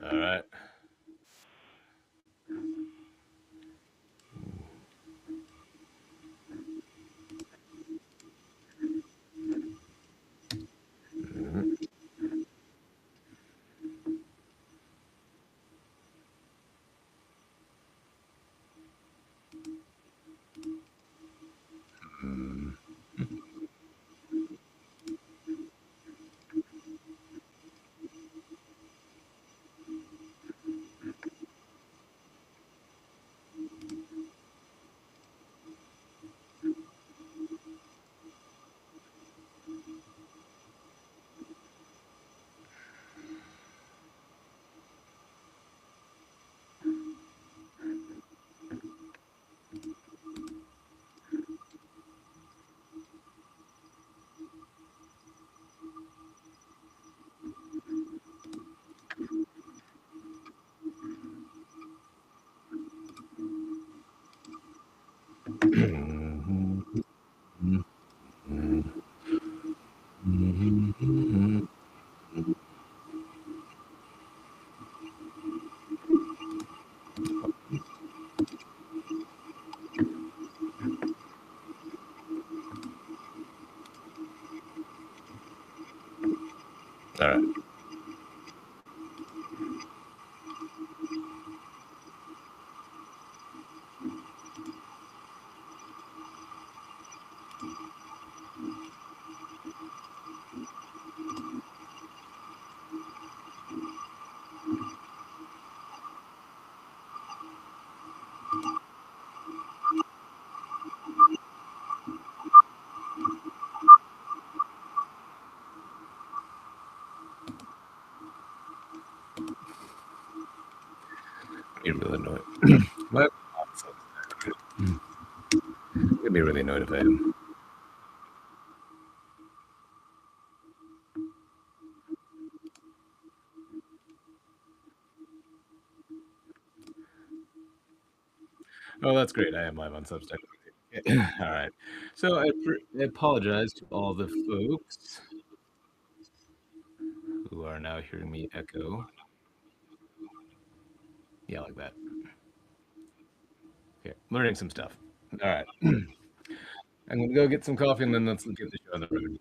All right. All right. You're really annoyed. What? You'd be really annoyed if I am. Oh, that's great. I am live on Substack. All right. So I apologize to all the folks who are now hearing me echo. Yeah, like that. Okay, learning some stuff. All right. I'm gonna go get some coffee and then let's get the show on the road.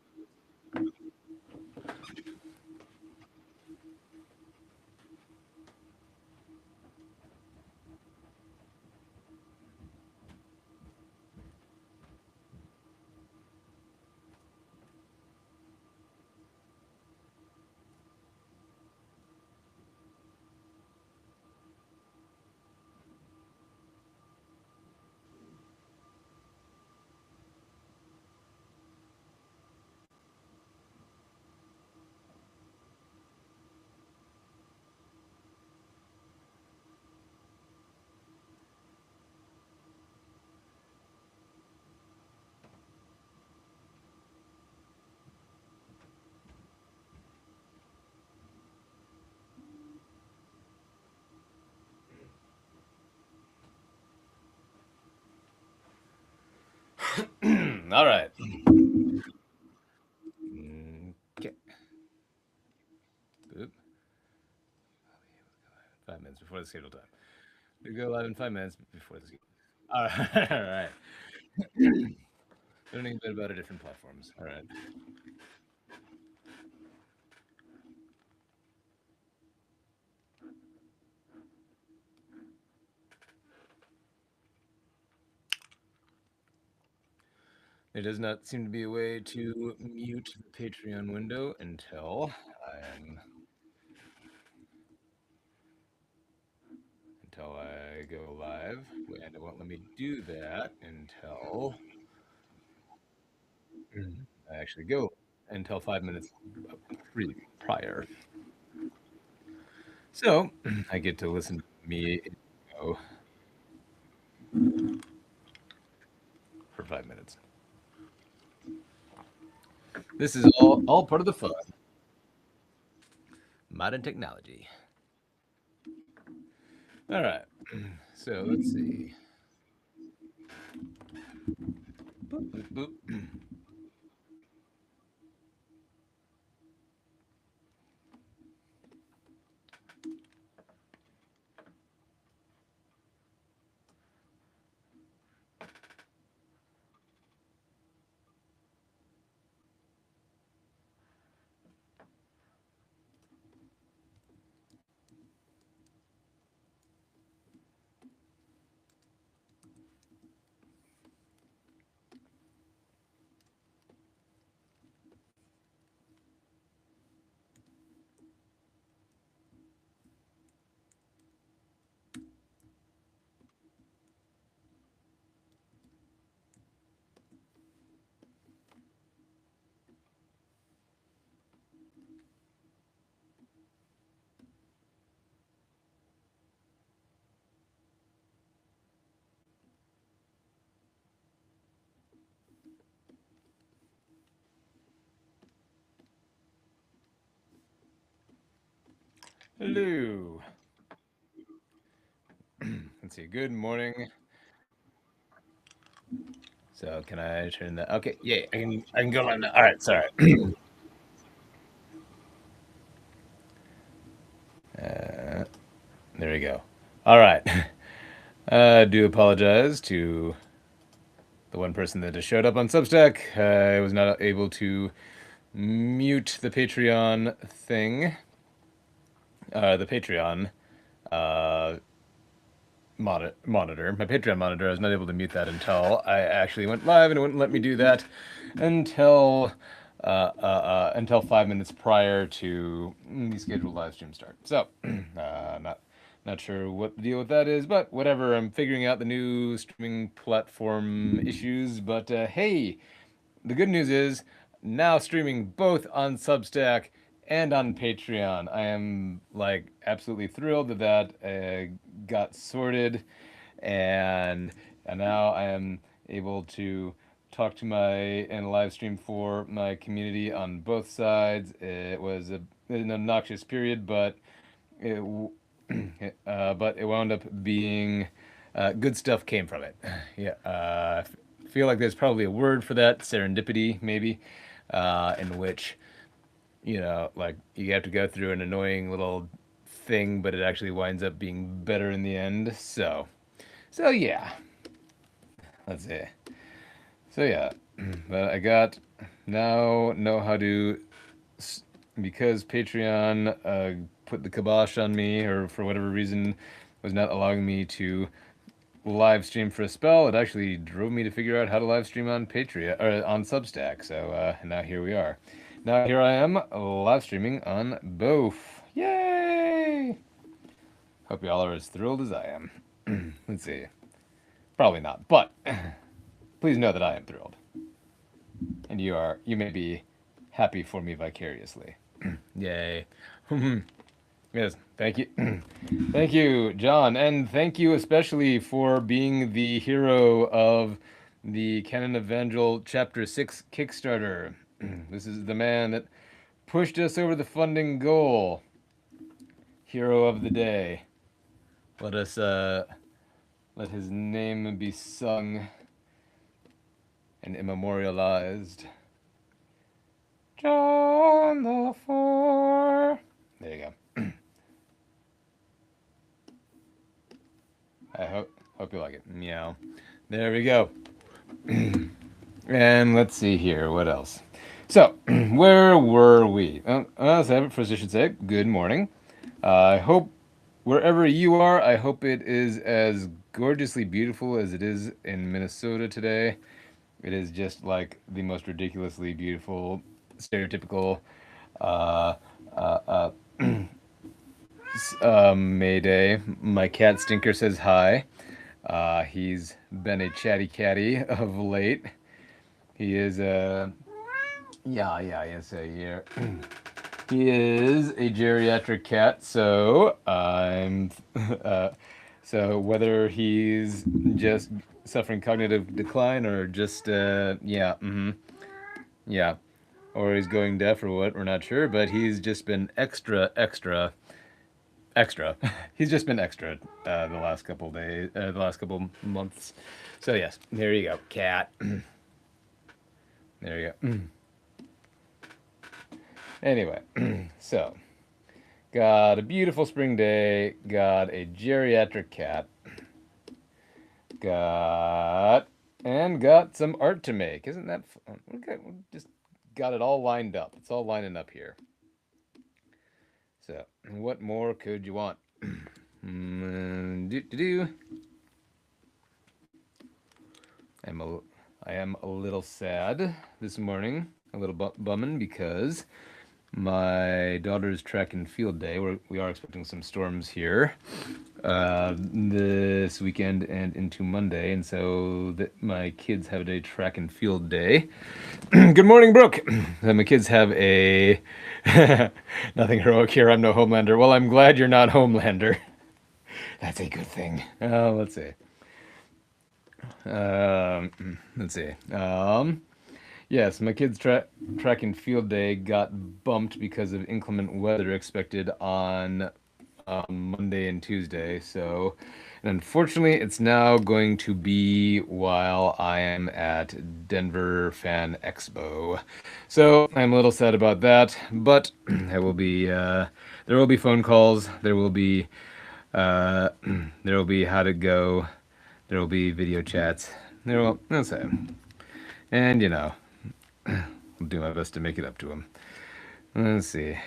All right. Okay. Oop. 5 minutes before the scheduled time. We go live in 5 minutes before the scheduled. All right. All right. Learning a bit about different platforms. All right. There does not seem to be a way to mute the Patreon window until I go live, and it won't let me do that until I actually go until 5 minutes prior. So I get to listen to me go for 5 minutes. This is all part of the fun. Modern technology. All right. So let's see. Boop, boop, boop. Hello. Let's see. Good morning. So can I turn that? Okay, yeah, I can go live now. All right, sorry. Uh, there we go. All right. I do apologize to the one person that just showed up on Substack. I was not able to mute the Patreon thing. The Patreon uh, monitor. My Patreon monitor. I was not able to mute that until I actually went live, and it wouldn't let me do that until until 5 minutes prior to the scheduled live stream start. So, not sure what the deal with that is, but whatever. I'm figuring out the new streaming platform issues. But hey, the good news is now streaming both on Substack and on Patreon. I am like absolutely thrilled that got sorted, and now I am able to talk to my and live stream for my community on both sides. It was an obnoxious period, but it but it wound up being good stuff came from it. Yeah, I feel like there's probably a word for that, serendipity, maybe, in which like you have to go through an annoying little thing, but it actually winds up being better in the end. So yeah, let's see. So yeah, but I got now know how to because Patreon put the kibosh on me, or for whatever reason was not allowing me to live stream for a spell. It actually drove me to figure out how to live stream on Patreon or on Substack. So now here we are. Now here I am live streaming on both. Yay! Hope y'all are as thrilled as I am. Let's see. Probably not, but please know that I am thrilled, and you may be happy for me vicariously. Yay! Yes, thank you. Thank you, John, and thank you especially for being the hero of the Canon Evangel Chapter 6 Kickstarter. This is the man that pushed us over the funding goal. Hero of the day. Let us let his name be sung and immemorialized. John the Four. There you go. I hope you like it. Meow. There we go. And let's see here. What else? So, where were we? As I have it first, I should say, good morning. I hope wherever you are, I hope it is as gorgeously beautiful as it is in Minnesota today. It is just like the most ridiculously beautiful, stereotypical uh, uh, May Day. My cat Stinker says hi. He's been a chatty catty of late. He is a yes, a year. He is a geriatric cat, so I'm so whether he's just suffering cognitive decline or just yeah, or he's going deaf or what, we're not sure, but he's just been extra. He's just been extra the last couple days, the last couple months. So yes, there you go, cat. There you go. Anyway, so got a beautiful spring day, got a geriatric cat, got some art to make. Isn't that fun? We just got it all lined up. It's all lining up here. So, what more could you want? Do. I am a little sad this morning, a little bumming because my daughter's track and field day. We are expecting some storms here this weekend and into Monday, and so my kids have a track and field day. Good morning, Brooke. My kids have a nothing heroic here. I'm no Homelander. Well, I'm glad you're not Homelander. That's a good thing. Let's see. Let's see. Yes, my kids' track and field day got bumped because of inclement weather expected on on Monday and Tuesday. So, and unfortunately, it's now going to be while I am at Denver Fan Expo. So I'm a little sad about that, but I will be. There will be phone calls. There will be. Uh, there will be how to go. There will be video chats. There will. That's it. And I'll do my best to make it up to him. Let's see.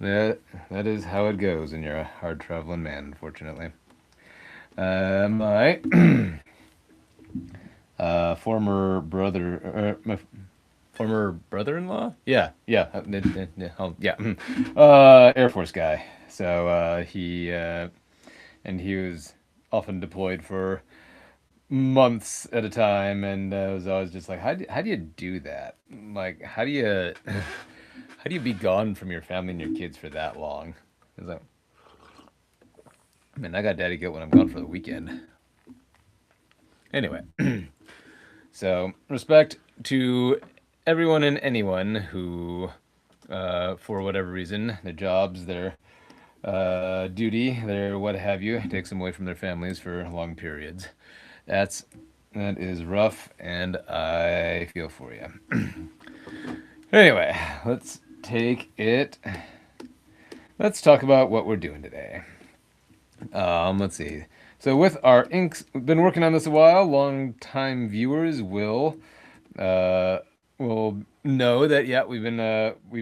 That that is how it goes when you're a hard traveling man, unfortunately. My former brother, my former brother-in-law, Air Force guy. So he was often deployed for months at a time, and I was always just like, how do you do that? Like, how do you how do you be gone from your family and your kids for that long? It's like, I mean, I got daddy guilt when I'm gone for the weekend. Anyway, so respect to everyone and anyone who, for whatever reason, their jobs, their duty, their what have you, takes them away from their families for long periods. That's that is rough, and I feel for you. Anyway, let's take it. Let's talk about what we're doing today. Let's see. So with our inks, we've been working on this a while. Long-time viewers uh, will know that we've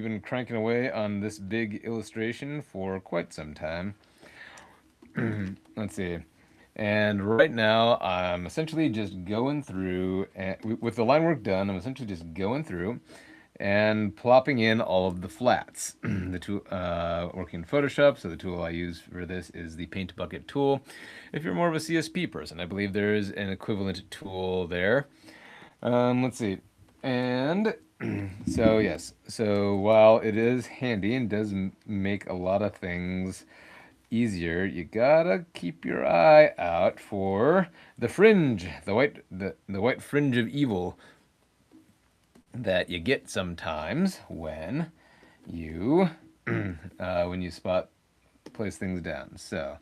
been cranking away on this big illustration for quite some time. Let's see. And right now, I'm essentially just going through, and with the line work done, I'm essentially just going through and plopping in all of the flats. The tool, working in Photoshop, so the tool I use for this is the Paint Bucket tool. If you're more of a CSP person, I believe there is an equivalent tool there. Let's see. And so, yes, so while it is handy and does make a lot of things easier, you gotta keep your eye out for the fringe, the white fringe of evil that you get sometimes you when you place things down. So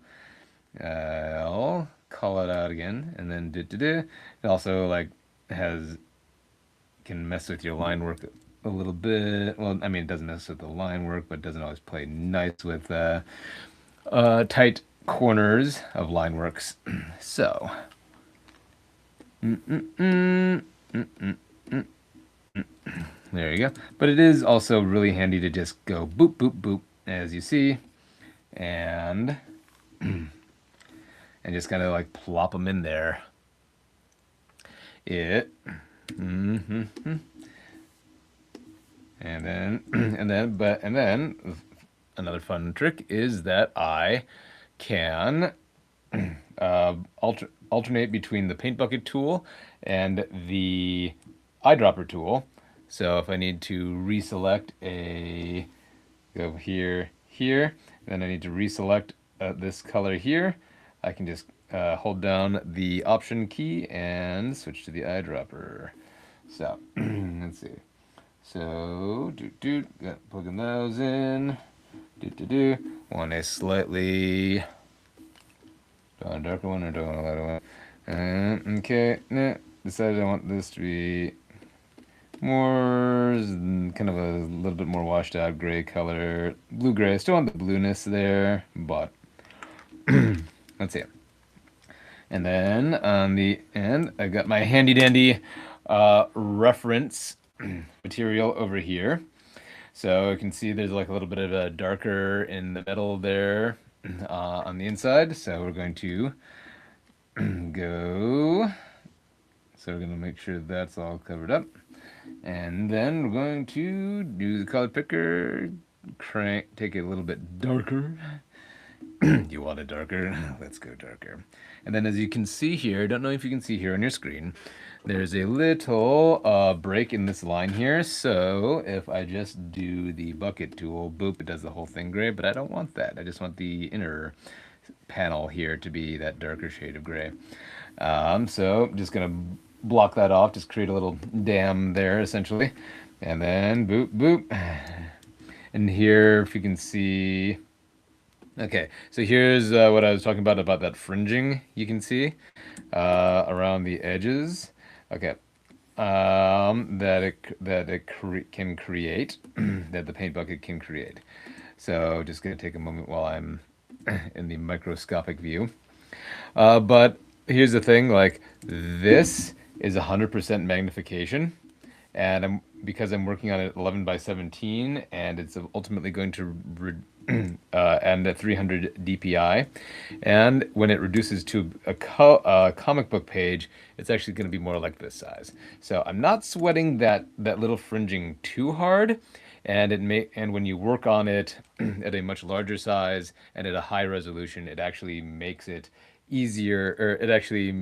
I'll call it out again, and then it also like can mess with your line work a little bit. Well, I mean, it doesn't mess with the line work, but it doesn't always play nice with tight corners of line works. So, there you go. But it is also really handy to just go boop, boop, boop, as you see, and just kind of like plop them in there. And then another fun trick is that I can alternate between the paint bucket tool and the eyedropper tool. So if I need to reselect go here, then I need to reselect this color here, I can just hold down the Option key and switch to the eyedropper. So let's see. So plugging those in. Want a slightly darker one, or do I want a lighter one? Okay, decided I want this to be more kind of a little bit more washed out gray color, blue gray. I still want the blueness there, but let's see. And then on the end, I got my handy dandy reference material over here. So you can see there's like a little bit of a darker in the middle there on the inside. So we're going to go. So we're going to make sure that's all covered up. And then we're going to do the color picker, take it a little bit darker. You want it darker? Let's go darker. And then as you can see here, don't know if you can see here on your screen, there's a little break in this line here. So if I just do the bucket tool, boop, it does the whole thing gray, but I don't want that. I just want the inner panel here to be that darker shade of gray. So I'm just gonna block that off, just create a little dam there essentially. And then boop, boop. And here, if you can see, Okay, so here's what I was talking about that fringing you can see around the edges. Okay, can create, that the paint bucket can create. So just gonna take a moment while I'm in the microscopic view. But here's the thing, like this is 100% magnification, and because I'm working on it 11 by 17, and it's ultimately going to and at 300 DPI, and when it reduces to a comic book page, it's actually going to be more like this size. So I'm not sweating that little fringing too hard, and when you work on it at a much larger size and at a high resolution, it actually makes it easier, or it actually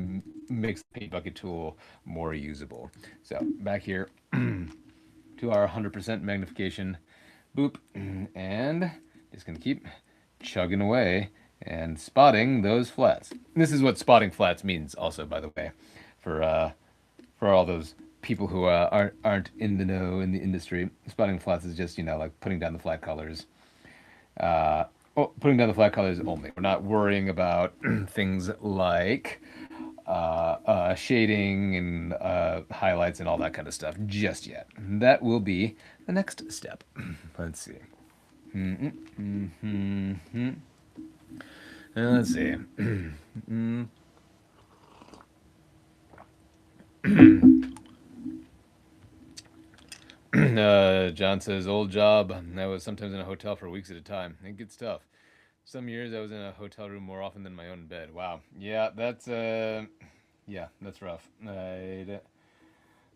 makes the paint bucket tool more usable. So back here to our 100% magnification, boop, and just gonna keep chugging away and spotting those flats. This is what spotting flats means, also, by the way, for for all those people who aren't in the know in the industry. Spotting flats is just, like putting down the flat colors. Putting down the flat colors only. We're not worrying about things like shading and highlights and all that kind of stuff just yet. That will be the next step. Let's see. Let's see. John says, old job. I was sometimes in a hotel for weeks at a time. It gets tough. Some years I was in a hotel room more often than my own bed. Wow. Yeah, that's rough. I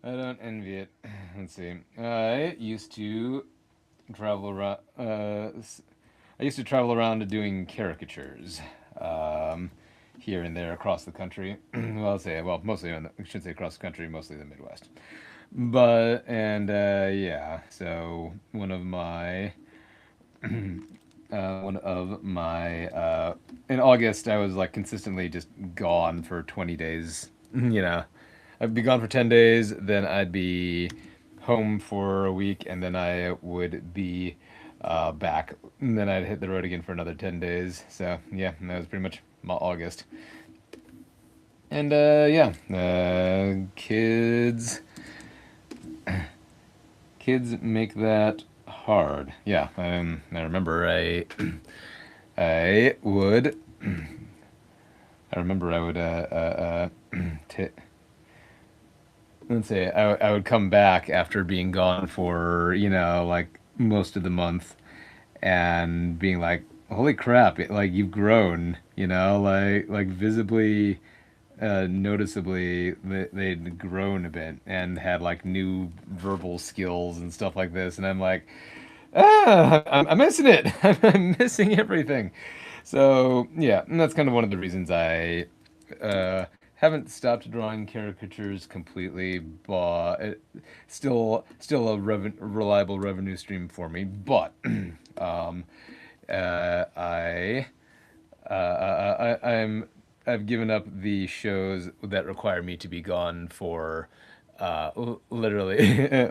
don't envy it. Let's see. I used to travel around. I used to travel around doing caricatures, here and there across the country. Mostly I shouldn't say across the country, mostly the Midwest. But and yeah, so in August I was like consistently just gone for 20 days. I'd be gone for 10 days, then I'd be home for a week, and then I would be back. And then I'd hit the road again for another 10 days. So yeah, that was pretty much my August. And yeah, kids make that hard. Yeah, I remember I would I remember I would t let's say I would come back after being gone for, like most of the month, and being like, holy crap, like you've grown, like visibly, noticeably, they'd grown a bit and had like new verbal skills and stuff like this, and I'm like, I'm missing it. I'm missing everything. So yeah, and that's kind of one of the reasons I uh, haven't stopped drawing caricatures completely, but still a reliable revenue stream for me. But um, I I've given up the shows that require me to be gone for literally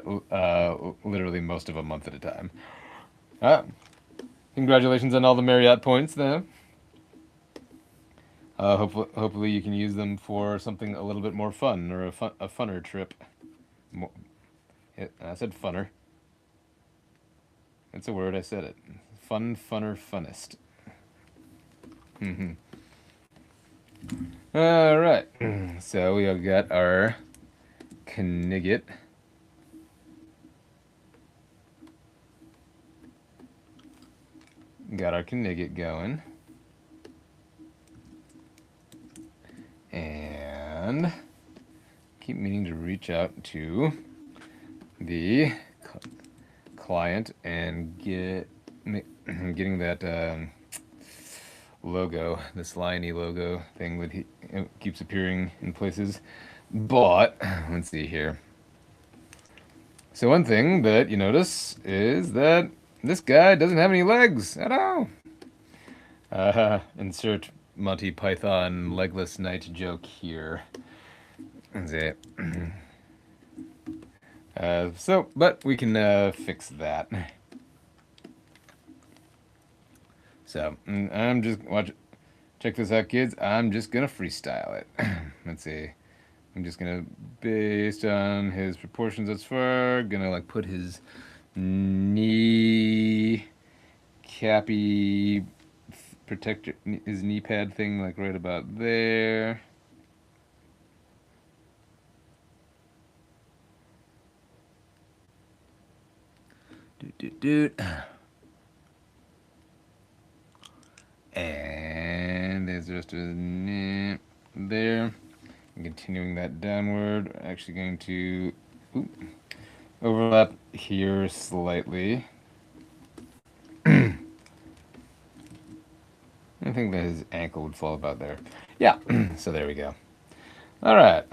literally most of a month at a time. Ah, congratulations on all the Marriott points, though. Hopefully you can use them for something a little bit more fun, or a funner trip. Mo- I said funner. It's a word. I said it. Fun, funner, funnest. All right. So we have got our knigget. Got our knigget going. And keep meaning to reach out to the client and getting that logo, this Liony logo thing that keeps appearing in places. But let's see here. So one thing that you notice is that this guy doesn't have any legs at all. Insert Monty Python legless knight joke here. That's it. But we can fix that. So I'm just check this out, kids. I'm just gonna freestyle it. Let's see. I'm just gonna, based on his proportions thus far, gonna like put his knee cappy protector, his knee pad thing, like right about there. Doot. And there's the rest of his knee there. And continuing that downward, we're actually going to overlap here slightly. I think that his ankle would fall about there. Yeah, so there we go. All right.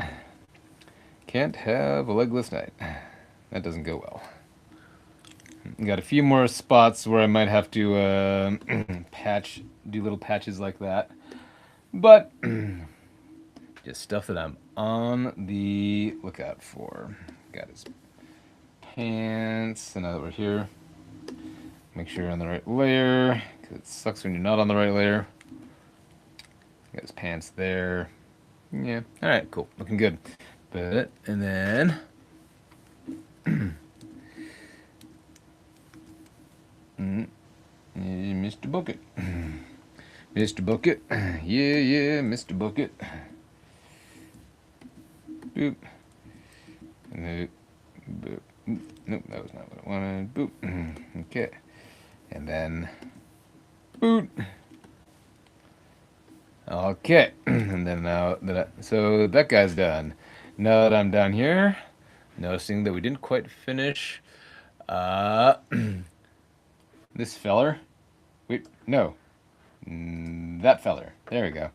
Can't have a legless night. That doesn't go well. Got a few more spots where I might have to do little patches like that. But just stuff that I'm on the lookout for. Got his pants, and now that we're here, make sure you're on the right layer, because it sucks when you're not on the right layer. Got his pants there. Yeah, alright, cool. Looking good. But, and then... Mr. Bucket. Mr. Bucket. Yeah, Mr. Bucket. Boop. Nope. Boop. Nope, that was not what I wanted. Boop. Okay. And then... boot. Okay. And then now that so that guy's done. Now that I'm down here, noticing that we didn't quite finish this feller. Wait, no. That feller. There we go.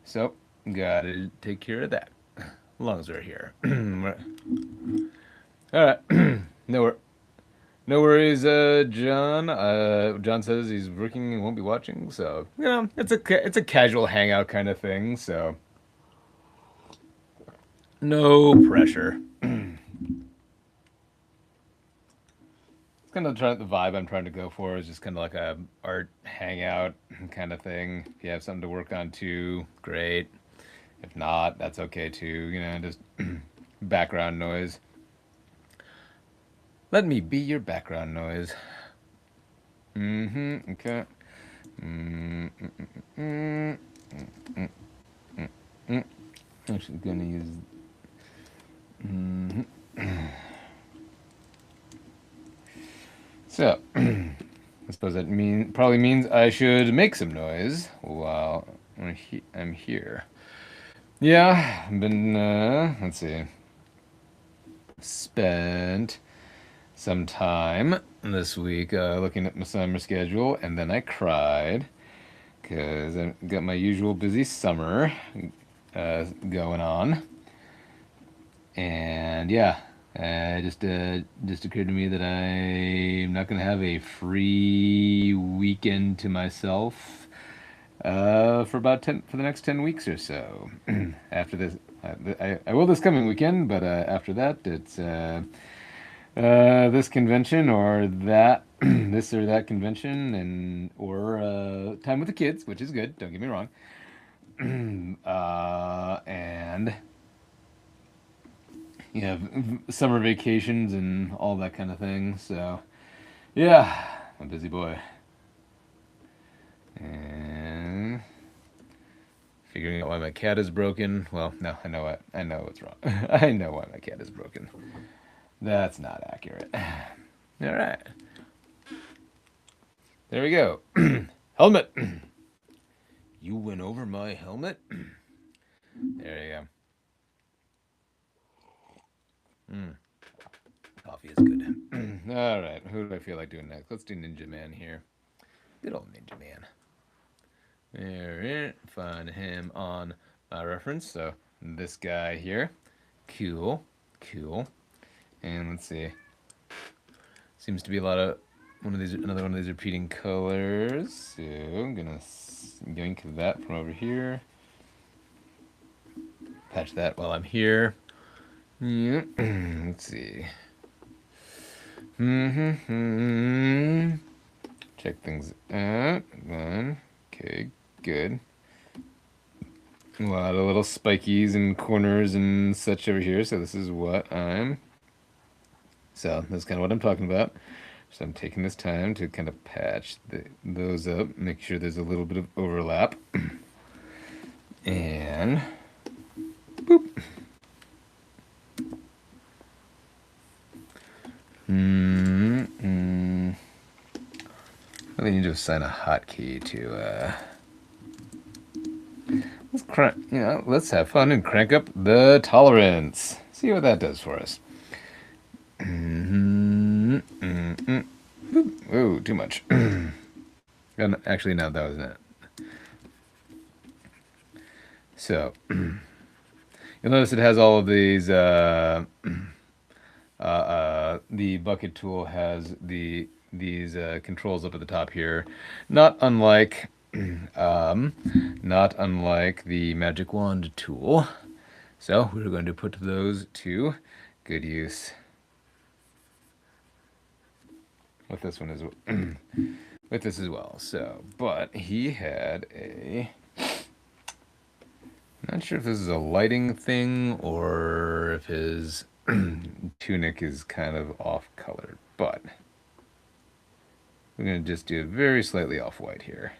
So, gotta take care of that. As long as we're here. Alright. No worries, John. John says he's working and won't be watching, so, you know, it's a casual hangout kind of thing, so. No pressure. It's kind of the vibe I'm trying to go for is just kind of like a art hangout kind of thing. If you have something to work on too, great. If not, that's okay too. You know, just background noise. Let me be your background noise. Okay. Actually gonna use... So, I suppose that probably means I should make some noise while I'm here. Yeah, I've been, let's see, spent some time this week looking at my summer schedule, and then I cried because I got my usual busy summer going on. And yeah, just occurred to me that I'm not gonna have a free weekend to myself for the next 10 weeks or so. After this, I will this coming weekend, but after that, it's this convention or that, this or that convention, or time with the kids, which is good. Don't get me wrong. And you have summer vacations and all that kind of thing. So, yeah, I'm a busy boy. And figuring out why my cat is broken. Well, no, I know what's wrong. I know why my cat is broken. That's not accurate. All right. There we go. Helmet. You went over my helmet? There you go. Coffee is good. All right, who do I feel like doing next? Let's do Ninja Man here. Good old Ninja Man. There, find him on my reference. So this guy here. Cool. And let's see. Seems to be another one of these repeating colors. So I'm gonna yoink that from over here. Patch that while I'm here. Yeah. Let's see. check things out. Okay, good. A lot of little spikies and corners and such over here. So this is what so that's kind of what I'm talking about. So I'm taking this time to kind of patch those up, make sure there's a little bit of overlap. And boop. I need to assign a hotkey to let's have fun and crank up the tolerance. See what that does for us. Oh, too much. Actually, no, that wasn't it. So, you'll notice it has all of these, the bucket tool has these controls up at the top here. Not unlike, not unlike the magic wand tool. So, we're going to put those to good use. With this one as well. With this as well. So, but he had not sure if this is a lighting thing or if his tunic is kind of off-colored, but we're going to just do it very slightly off-white here.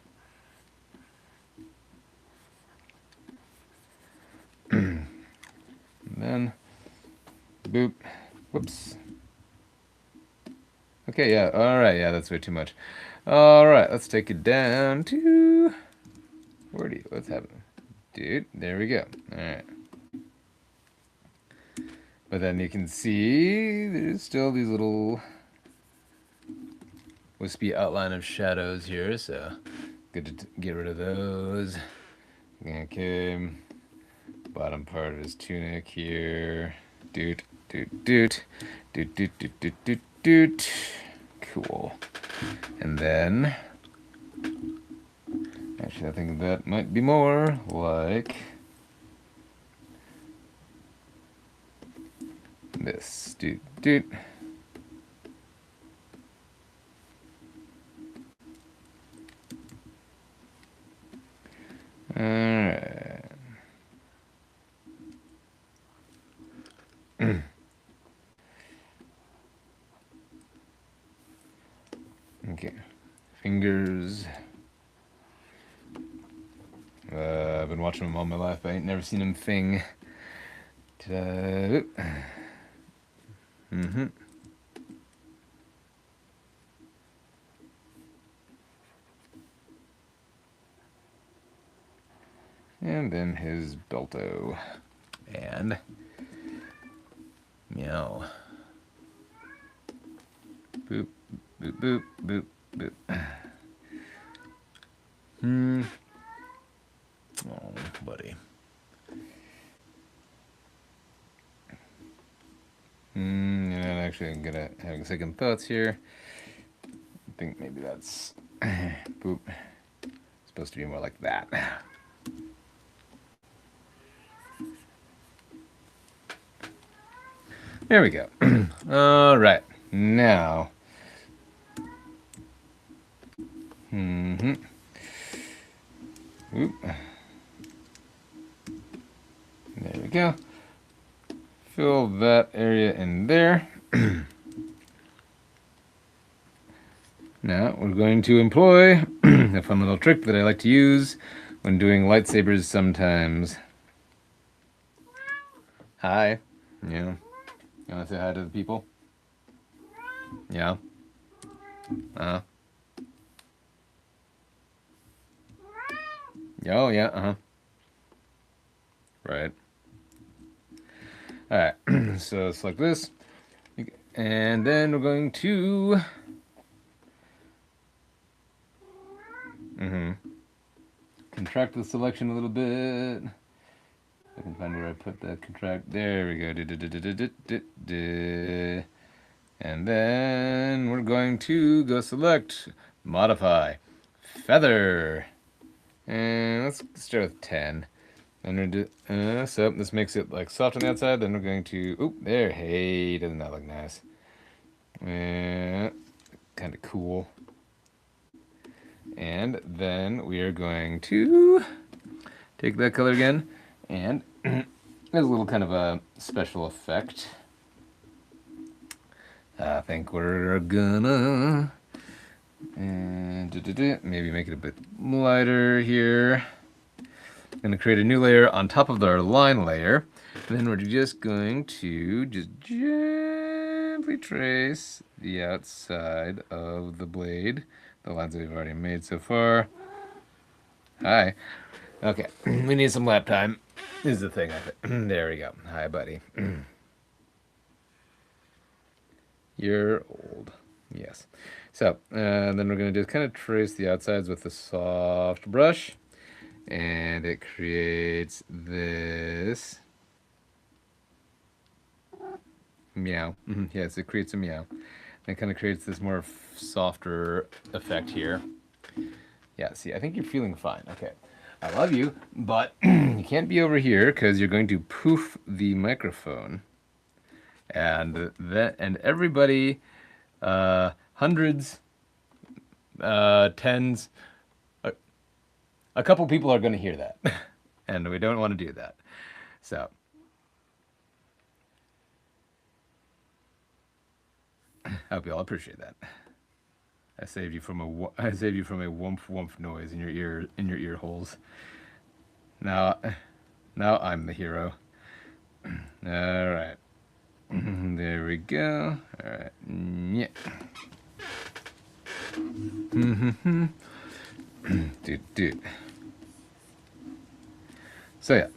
And then, boop, whoops. Okay, yeah, alright, yeah, that's way too much. Alright, let's take it down to... What's happening? Dude, there we go. Alright. But then you can see there's still these little wispy outline of shadows here, so good to get rid of those. Okay, bottom part of his tunic here. Doot, doot, doot, doot, doot, doot, doot, doot, doot. Cool. And then, actually, I think that might be more like this. Doot, doot. Alright. Okay. Fingers. I've been watching him all my life. I ain't never seen him fing. And then his belto. And meow. Boop, boop, boop, boop, boop. Oh, buddy. And actually, I'm gonna have second thoughts here. I think maybe that's boop. Supposed to be more like that. There we go. All right, now. Oop. There we go. Fill that area in there. Now we're going to employ a fun little trick that I like to use when doing lightsabers sometimes. Hi. Yeah. You want to say hi to the people? Yeah. Oh, yeah, Right. Alright, so select this. And then we're going to... contract the selection a little bit. I can find where I put the contract. There we go. And then we're going to go select modify feather. And let's start with 10. And we're do, so this makes it like soft on the outside. Then we're going to, oop, there. Hey, doesn't that look nice? Kind of cool. And then we are going to take that color again, and there's a little kind of a special effect. I think we're gonna maybe make it a bit lighter here. Going to create a new layer on top of our line layer. And then we're just going to just gently trace the outside of the blade, the lines that we've already made so far. Hi. Okay, we need some lap time, is the thing. There we go. Hi, buddy. You're old. Yes. So, then we're going to just kind of trace the outsides with the soft brush. And it creates this meow. Yes, it creates a meow. And it kind of creates this more softer effect here. Yeah, see, I think you're feeling fine. Okay. I love you, but you can't be over here because you're going to poof the microphone. And everybody, hundreds, tens, a couple people are going to hear that. And we don't want to do that. So I hope you all appreciate that. I saved you from a whoomph whoomph noise in your ear holes. Now I'm the hero. All right. There we go. All right. Yeah. Dude. So yeah.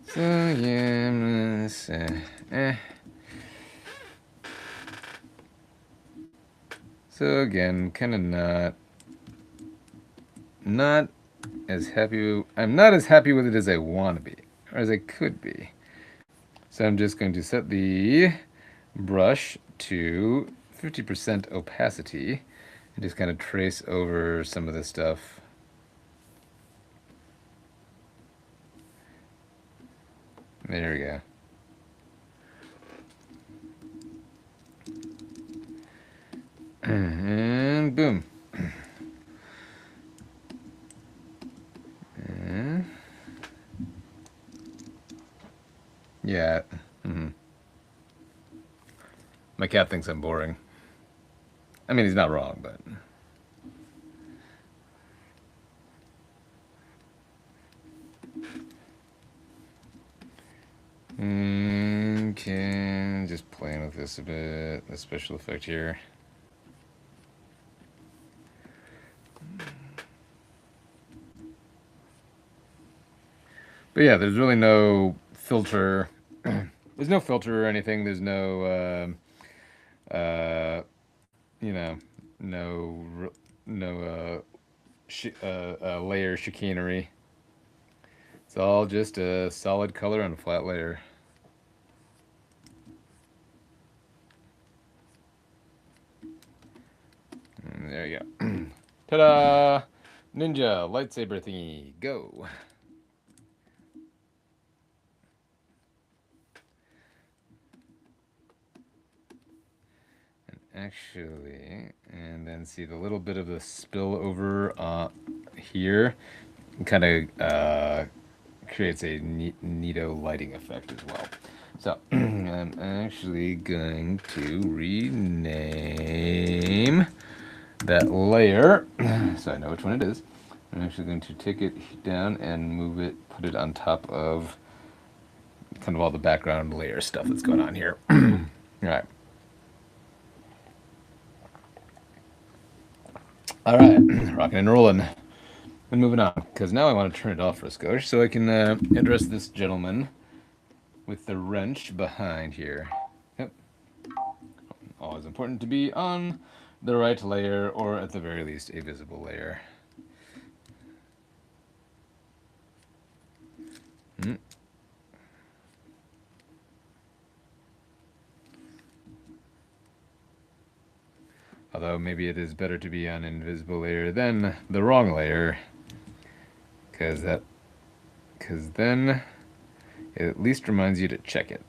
So yeah, I'm gonna say, So again, kind of not as happy. I'm not as happy with it as I want to be, or as I could be. So I'm just going to set the brush to 50% opacity and just kind of trace over some of this stuff. There we go. And boom. And yeah. My cat thinks I'm boring. I mean, he's not wrong, but... Okay, just playing with this a bit. The special effect here. But yeah, there's really no filter. There's no filter or anything. There's no, layer chicanery. It's all just a solid color on a flat layer. And there you go. Ta-da! Ninja lightsaber thingy, go. Actually, and then see the little bit of the spill over here kind of creates a neato lighting effect as well. So I'm actually going to rename that layer so I know which one it is. I'm actually going to take it down and move it, put it on top of kind of all the background layer stuff that's going on here. All right. All right, rocking and rolling. And moving on, because now I want to turn it off for a skosh so I can address this gentleman with the wrench behind here. Yep. Always important to be on the right layer, or at the very least, a visible layer. Although maybe it is better to be on an invisible layer than the wrong layer, because then it at least reminds you to check it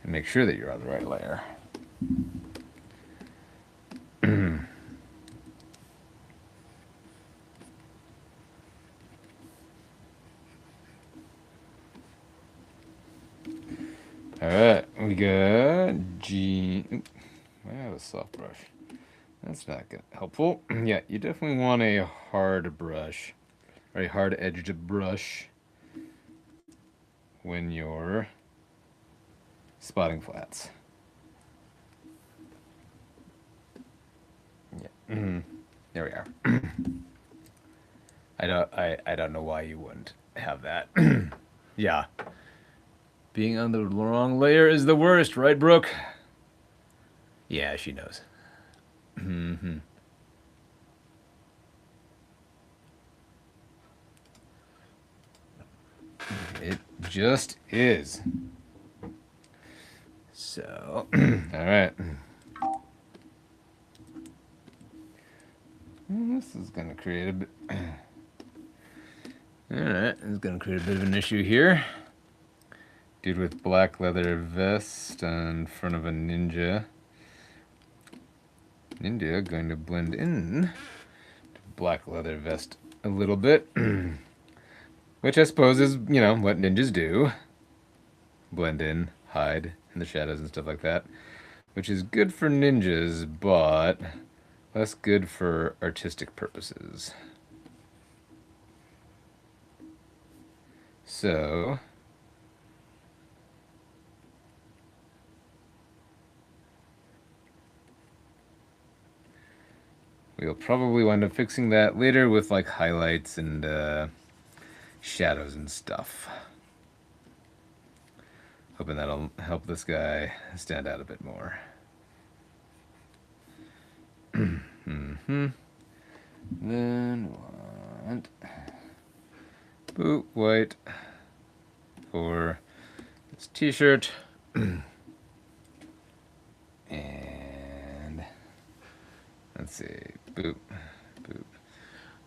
and make sure that you're on the right layer. All right, we got G. Oop, I have a soft brush. That's not good. Helpful. Yeah, you definitely want a hard brush, or a hard-edged brush when you're spotting flats. Yeah. There we are. I don't know why you wouldn't have that. Yeah. Being on the wrong layer is the worst, right, Brooke? Yeah, she knows. It just is. So, all right. This is going to create a bit... Alright, this is going to create a bit of an issue here. Dude with black leather vest in front of a ninja. Ninja going to blend in to black leather vest a little bit. Which I suppose is, you know, what ninjas do. Blend in, hide in the shadows and stuff like that. Which is good for ninjas, but less good for artistic purposes. So, we'll probably wind up fixing that later with like highlights and shadows and stuff. Hoping that'll help this guy stand out a bit more. Then want boot white for this t-shirt. And let's see, boop.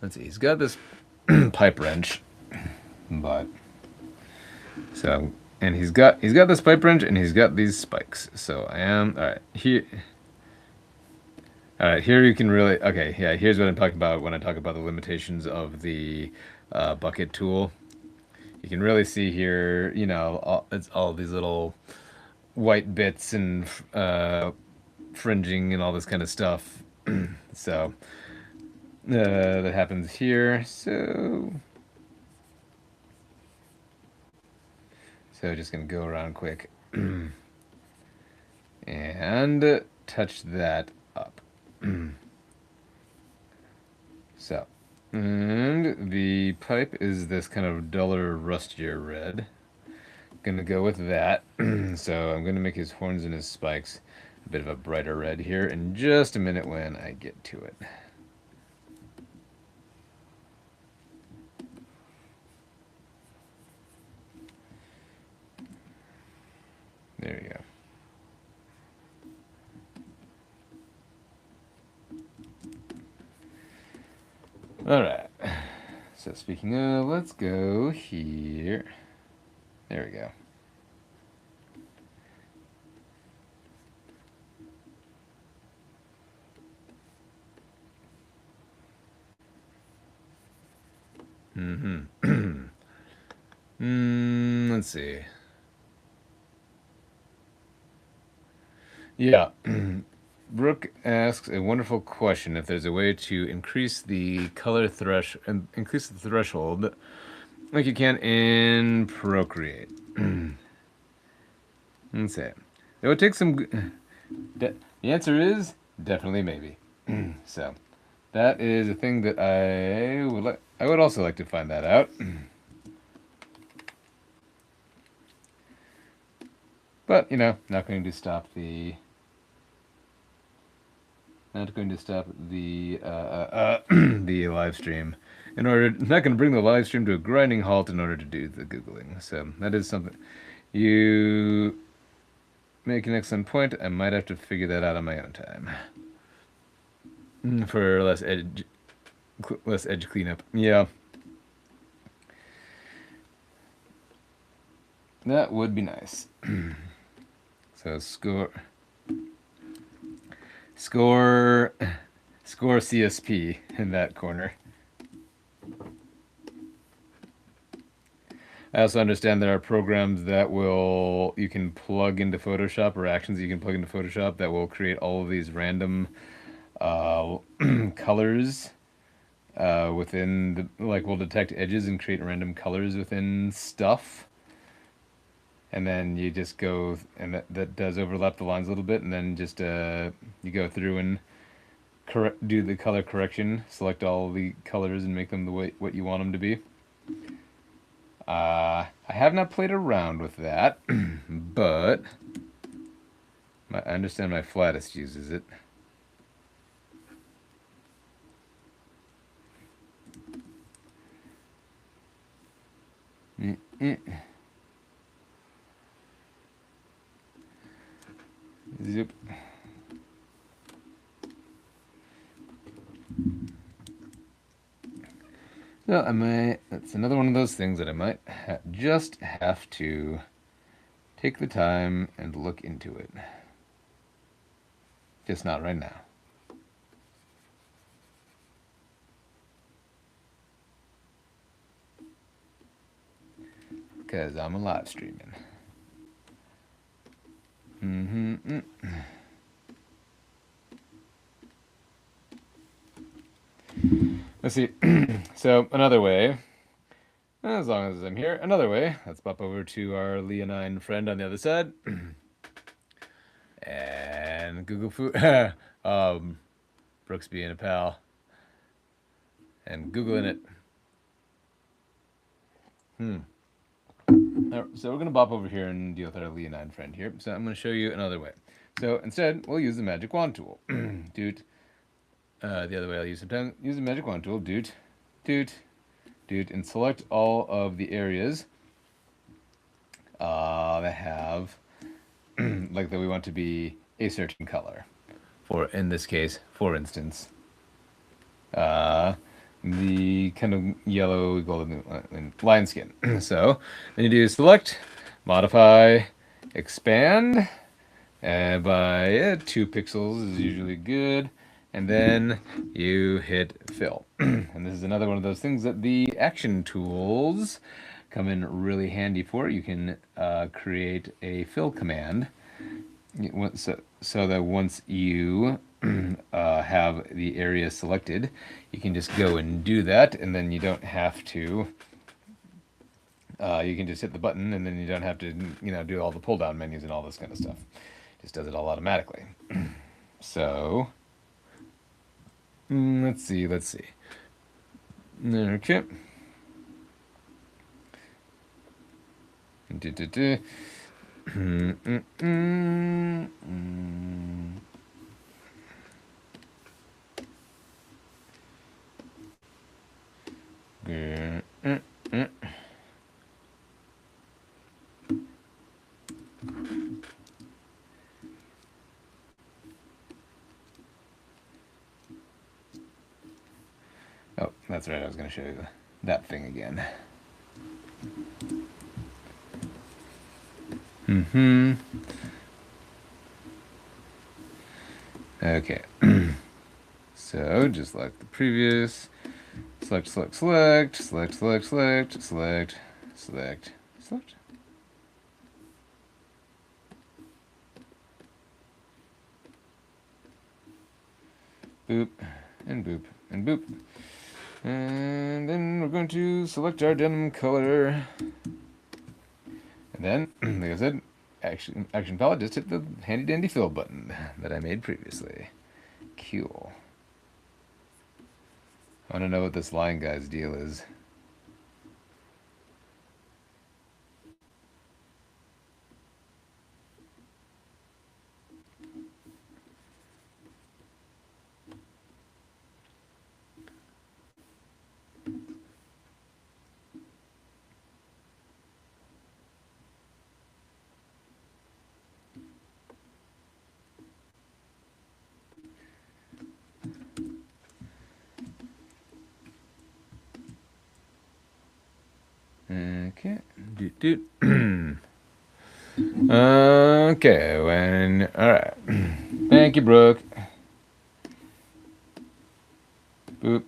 Let's see, he's got this pipe wrench, but so, and he's got this pipe wrench and he's got these spikes. So I am all right here. All right, here you can really, okay, yeah, here's what I'm talking about when I talk about the limitations of the bucket tool. You can really see here, you know, it's all these little white bits and fringing and all this kind of stuff. So that happens here. So just gonna go around quick and touch that up. So, and the pipe is this kind of duller, rustier red. Gonna go with that. So I'm gonna make his horns and his spikes a bit of a brighter red here in just a minute when I get to it. There you go. All right. So speaking of, let's go here. There we go. Let's see. Yeah. Brooke asks a wonderful question: if there's a way to increase the color increase the threshold like you can in Procreate. Let's see. It would take some. The answer is definitely maybe. So that is a thing that I would also like to find that out. But you know, not going to stop the the live stream not going to bring the live stream to a grinding halt in order to do the Googling. So that is something you make an excellent point. I might have to figure that out on my own time for less edge cleanup. Yeah, that would be nice. So score CSP in that corner. I also understand there are programs that you can plug into Photoshop, or actions you can plug into Photoshop that will create all of these random colors within like will detect edges and create random colors within stuff. And then you just go, and that does overlap the lines a little bit, and then just you go through and do the color correction, select all the colors and make them the way what you want them to be. I have not played around with that, but I understand my flattest uses it. Zip. So that's another one of those things that I might just have to take the time and look into it. Just not right now. Because I'm a live streaming. Let's see. So another way, as long as I'm here, another way, let's pop over to our leonine friend on the other side. And Google Food, Brooks being a pal, and Googling it. So we're going to bop over here and deal with our leonine friend here. So I'm going to show you another way. So instead, we'll use the magic wand tool. Doot. The other way I'll use sometimes, use the magic wand tool. Doot, doot, doot, and select all of the areas that have, like that we want to be a certain color. For, in this case, for instance, the kind of yellow golden lion skin. So then you do select, modify, expand, and by 2 pixels is usually good, and then you hit fill. And this is another one of those things that the action tools come in really handy for. You can create a fill command so that once you have the area selected, you can just go and do that, and then you don't have to you can just hit the button, and then you don't have to do all the pull down menus and all this kind of stuff. It just does it all automatically. So let's see okay. Oh, that's right. I was going to show you that thing again. Okay. So just like the previous, select, select, select, select, select, select, select, select, select. Boop, and boop, and boop. And then we're going to select our denim color. And then, like I said, action palette, just hit the handy dandy fill button that I made previously. Cool. I want to know what this line guy's deal is. Okay. Doot doot. Okay. All right. Thank you, Brooke. Boop.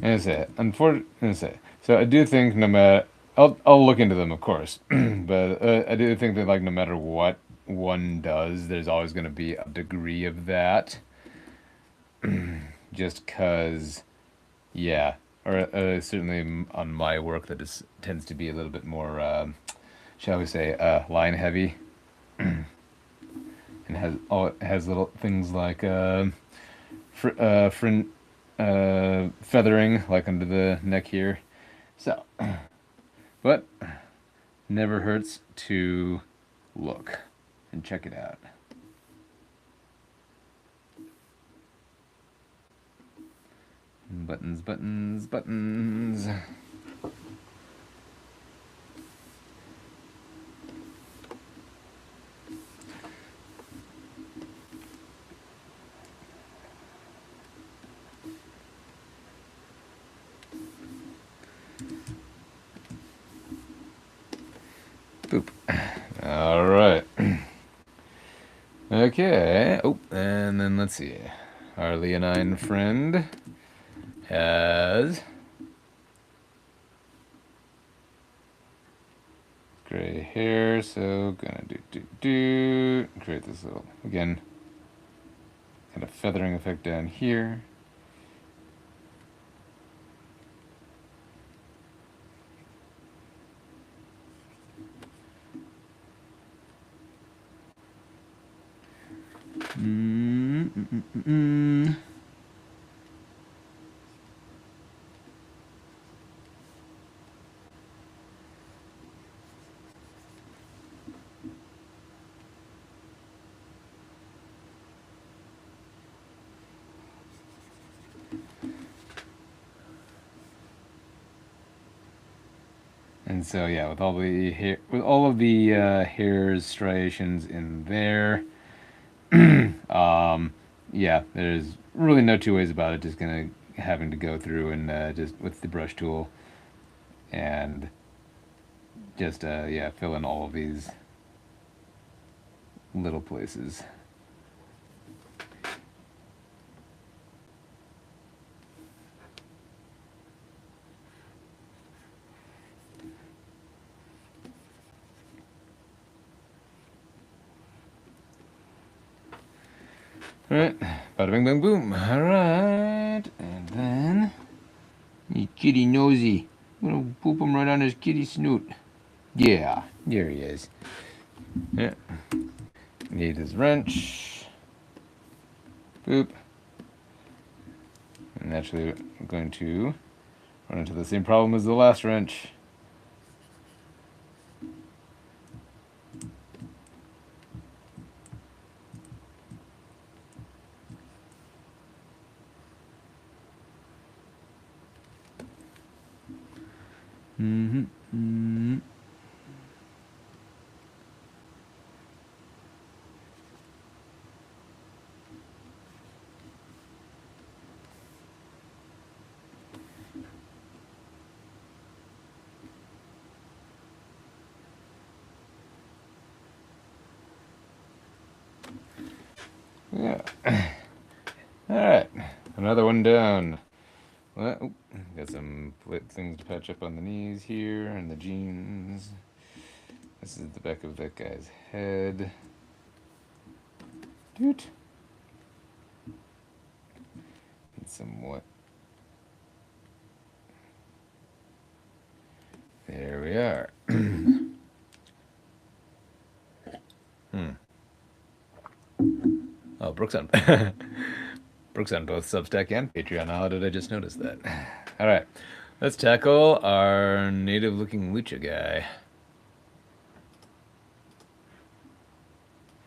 And that's it. So I do think no matter, I'll look into them, of course, but I do think that like no matter what one does, there's always going to be a degree of that, just cause, yeah, or certainly on my work that is tends to be a little bit more, shall we say, line heavy, and has little things like frin feathering like under the neck here. So, but never hurts to look and check it out. Buttons, buttons, buttons. Boop. All right. Okay. Oh, and then let's see. Our leonine friend has gray hair, so gonna create this little, again, kind of feathering effect down here. And so yeah, with all the hair, with all of the hairs, striations in there, yeah, there's really no two ways about it. Just gonna having to go through and just with the brush tool and just yeah, fill in all of these little places. All right, bada bing bang boom. All right, and then you kitty nosy. I'm gonna poop him right on his kitty snoot. Yeah, there he is. Yeah. Need his wrench. Boop. And naturally, I'm going to run into the same problem as the last wrench. Yeah. All right, another one down. Well, oh, got some things to patch up on the knees here and the jeans. This is the back of that guy's head. Doot. And somewhat. There we are. Oh, Brooks on Brooks on both Substack and Patreon. How did I just notice that? All right, let's tackle our native-looking lucha guy.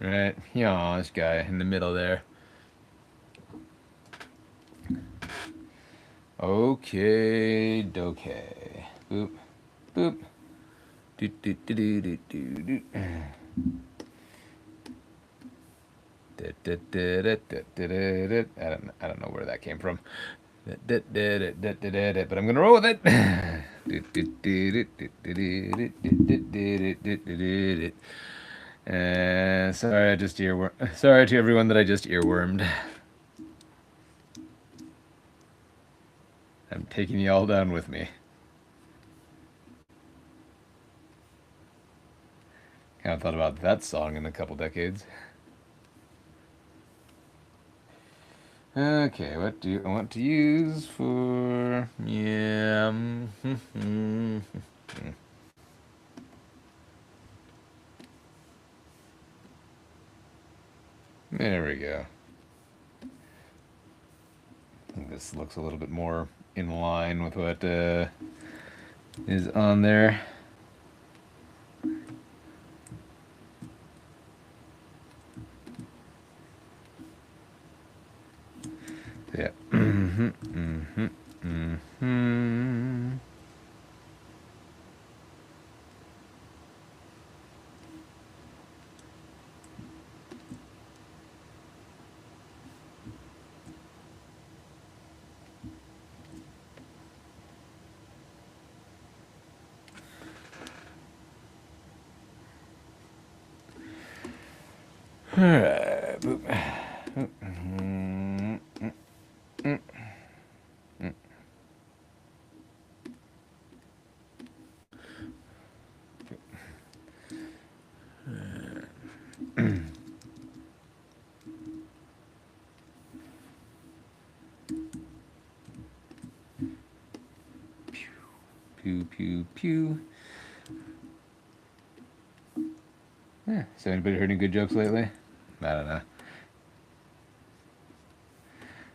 Right, yeah, this guy in the middle there. Okay, dokay. Boop, boop. Doot, doot, doot, doot, doot, doot, doot. I don't know where that came from. But I'm gonna roll with it. Sorry, I just earworm. Sorry to everyone that I just earwormed. I'm taking you all down with me. Haven't thought about that song in a couple decades. Okay, what do I want to use for... Yeah. There we go. I think this looks a little bit more in line with what is on there. Yeah. All right. Pew, pew, pew. Yeah. So anybody heard any good jokes lately? I don't know.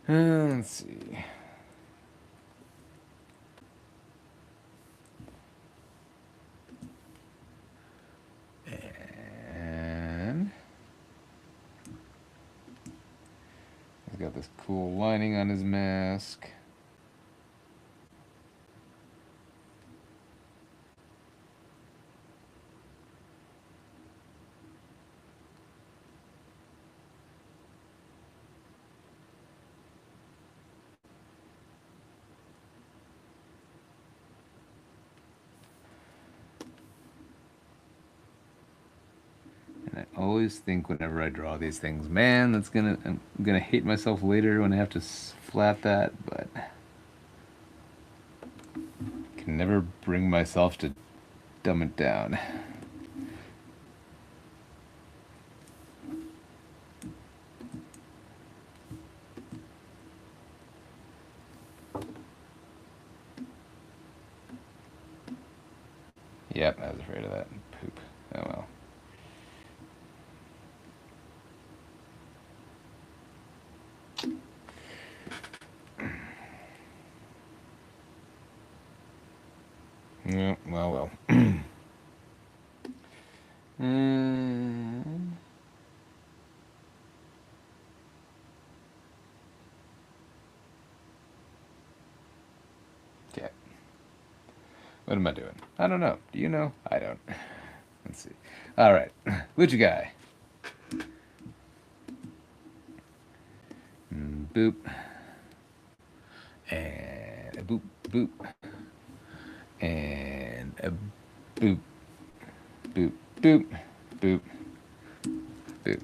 Let's see. And he's got this cool lining on his mask. And I always think whenever I draw these things, man, I'm gonna hate myself later when I have to flat that, but can never bring myself to dumb it down. Yep, I was afraid of that. Poop. Oh well. Yeah, well. Okay. What am I doing? I don't know. Do you know? I don't. Let's see. All right. Lucha guy. Boop. And a boop, boop. And a boop, boop, boop, boop, boop.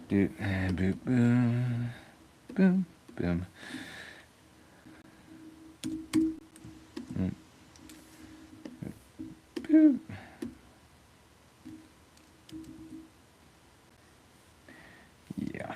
Doop, boop, boom, boom, boom. Boop. Yeah.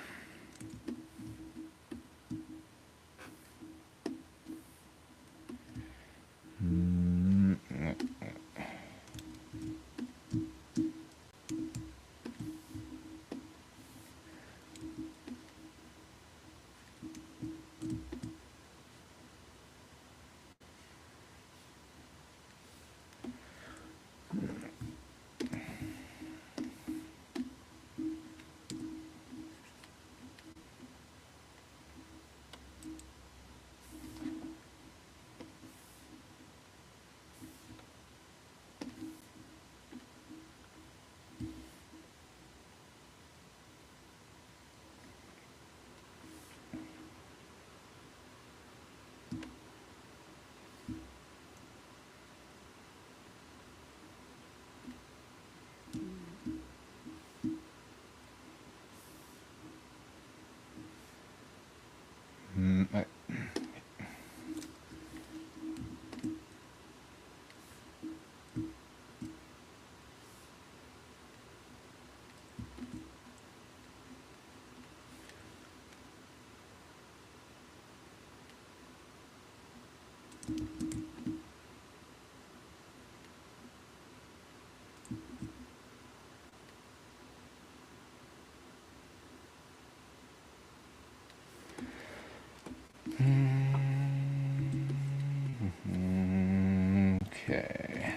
Okay.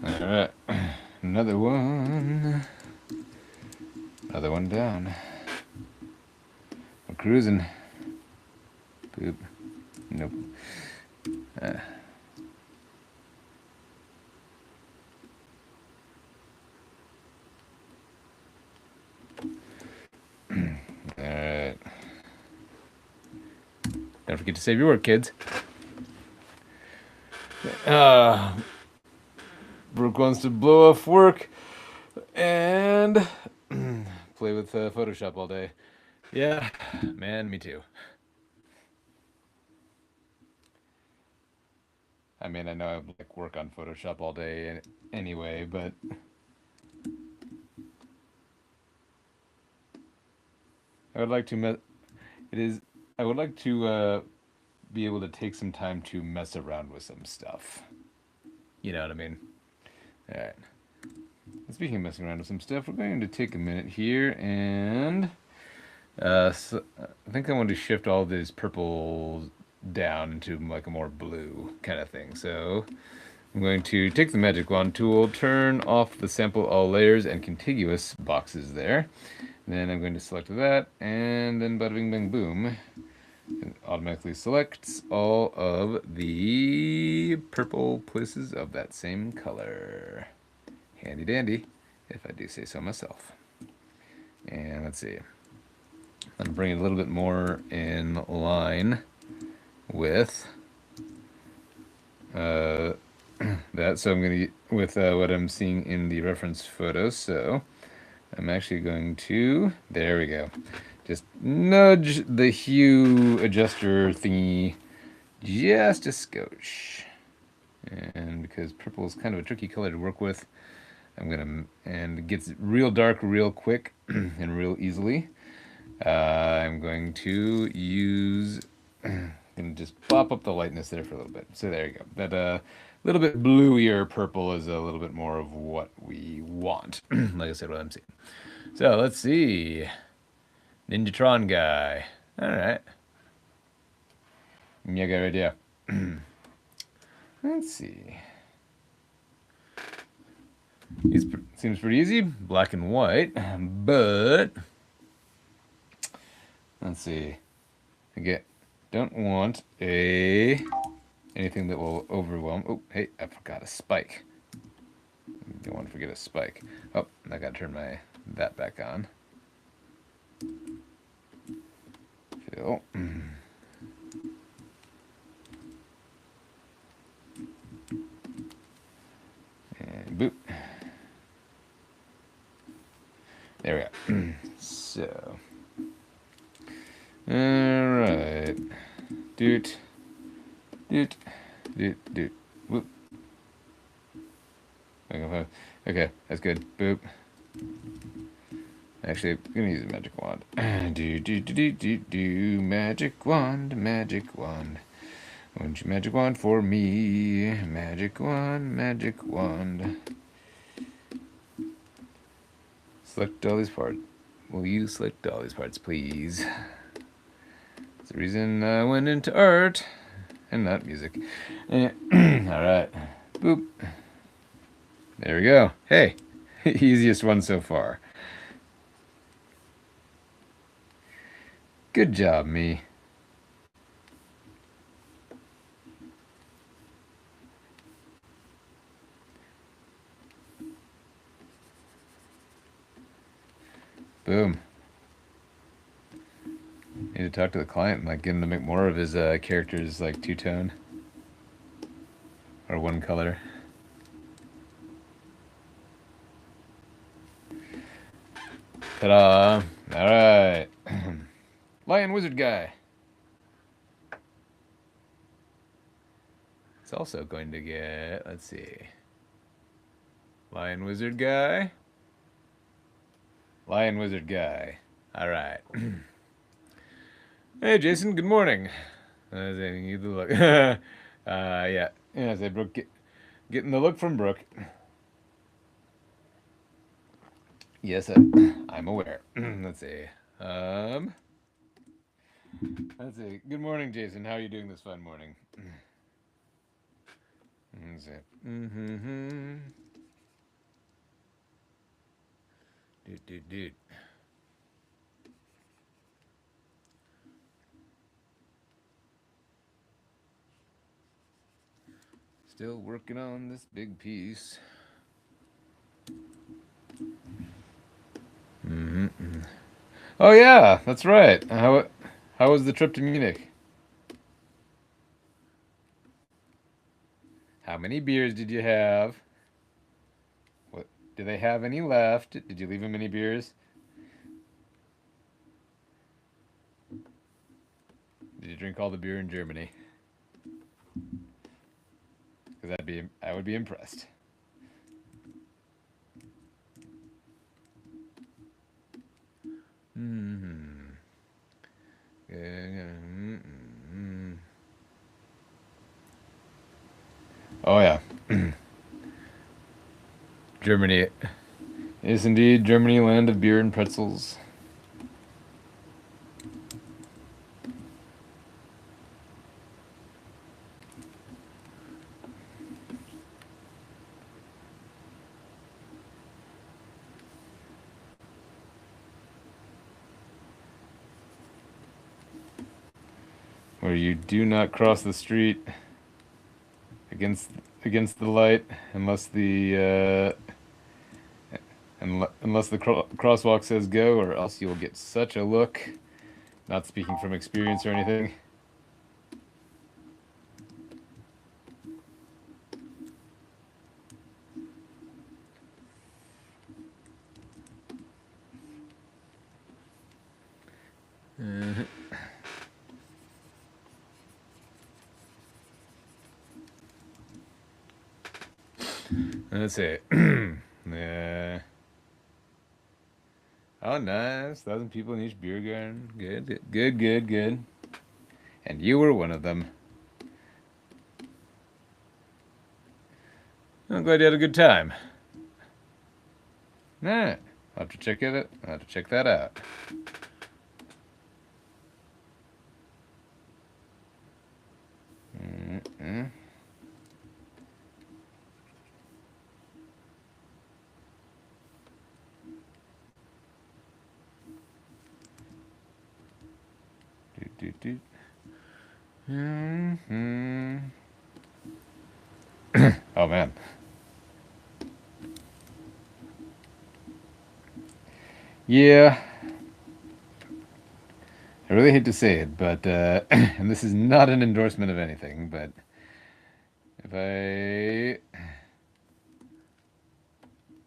All right, another one. Another one down. We're cruising. Boop. Nope. Alright. Don't forget to save your work, kids. Brooke wants to blow off work and play with Photoshop all day. Yeah, man, me too. I mean, I know I like work on Photoshop all day anyway, but I would like to I would like to be able to take some time to mess around with some stuff. You know what I mean? All right. Speaking of messing around with some stuff, we're going to take a minute here and so I think I want to shift all these purples down into like a more blue kind of thing. So I'm going to take the magic wand tool, turn off the sample all layers and contiguous boxes there. Then I'm going to select that, and then bada bing bang boom. It automatically selects all of the purple places of that same color. Handy dandy, if I do say so myself. And let's see. I'm going to bring it a little bit more in line with that. So I'm going to, with what I'm seeing in the reference photo. So I'm actually going to, there we go. Just nudge the hue adjuster thingy just a skosh. And because purple is kind of a tricky color to work with, and it gets real dark real quick and real easily. I'm going to use, and just pop up the lightness there for a little bit. So there you go. That little bit bluier purple is a little bit more of what we want. Like I said, what I'm seeing. So let's see. Ninjatron guy. All right. Yeah, good idea. Let's see. Seems pretty easy, black and white, but let's see. Don't want anything that will overwhelm. Oh, hey, I forgot a spike. Don't want to forget a spike. Oh, I gotta turn that back on. Fill. And boop. There we go. So, all right. Doot, doot, doot, doot. Whoop. Okay, that's good. Boop. Actually, I'm gonna use a magic wand. Do, magic wand, magic wand. Won't you magic wand for me? Magic wand, magic wand. Select all these parts. Will you select all these parts, please? That's the reason I went into art and not music. All right. Boop. There we go. Hey, easiest one so far. Good job, me. Boom. Need to talk to the client, like get him to make more of his characters like two-tone or one color. Ta-da! All right, Lion Wizard guy. It's also going to get. Let's see. Lion Wizard guy. Lion Wizard guy. All right. Hey, Jason. Good morning. You look. Yeah. Yeah. Say Brooke, getting the look from Brooke. Yes, I'm aware. Let's see. Let's see. Good morning, Jason. How are you doing this fine morning? Let's see. Dude. Still working on this big piece. Oh yeah, that's right. How was the trip to Munich? How many beers did you have? What do they have any left? Did you leave them any beers? Did you drink all the beer in Germany? Because I would be impressed. Oh yeah. Germany is indeed Germany, land of beer and pretzels. Where you do not cross the street against the light unless the crosswalk says go, or else you'll get such a look. Not speaking from experience or anything. Let's see. Yeah. Oh, nice. 1,000 people in each beer garden. Good. And you were one of them. I'm glad you had a good time. Nah. I'll have to check it. I'll have to check that out. Oh man. Yeah. I really hate to say it, but and this is not an endorsement of anything, but if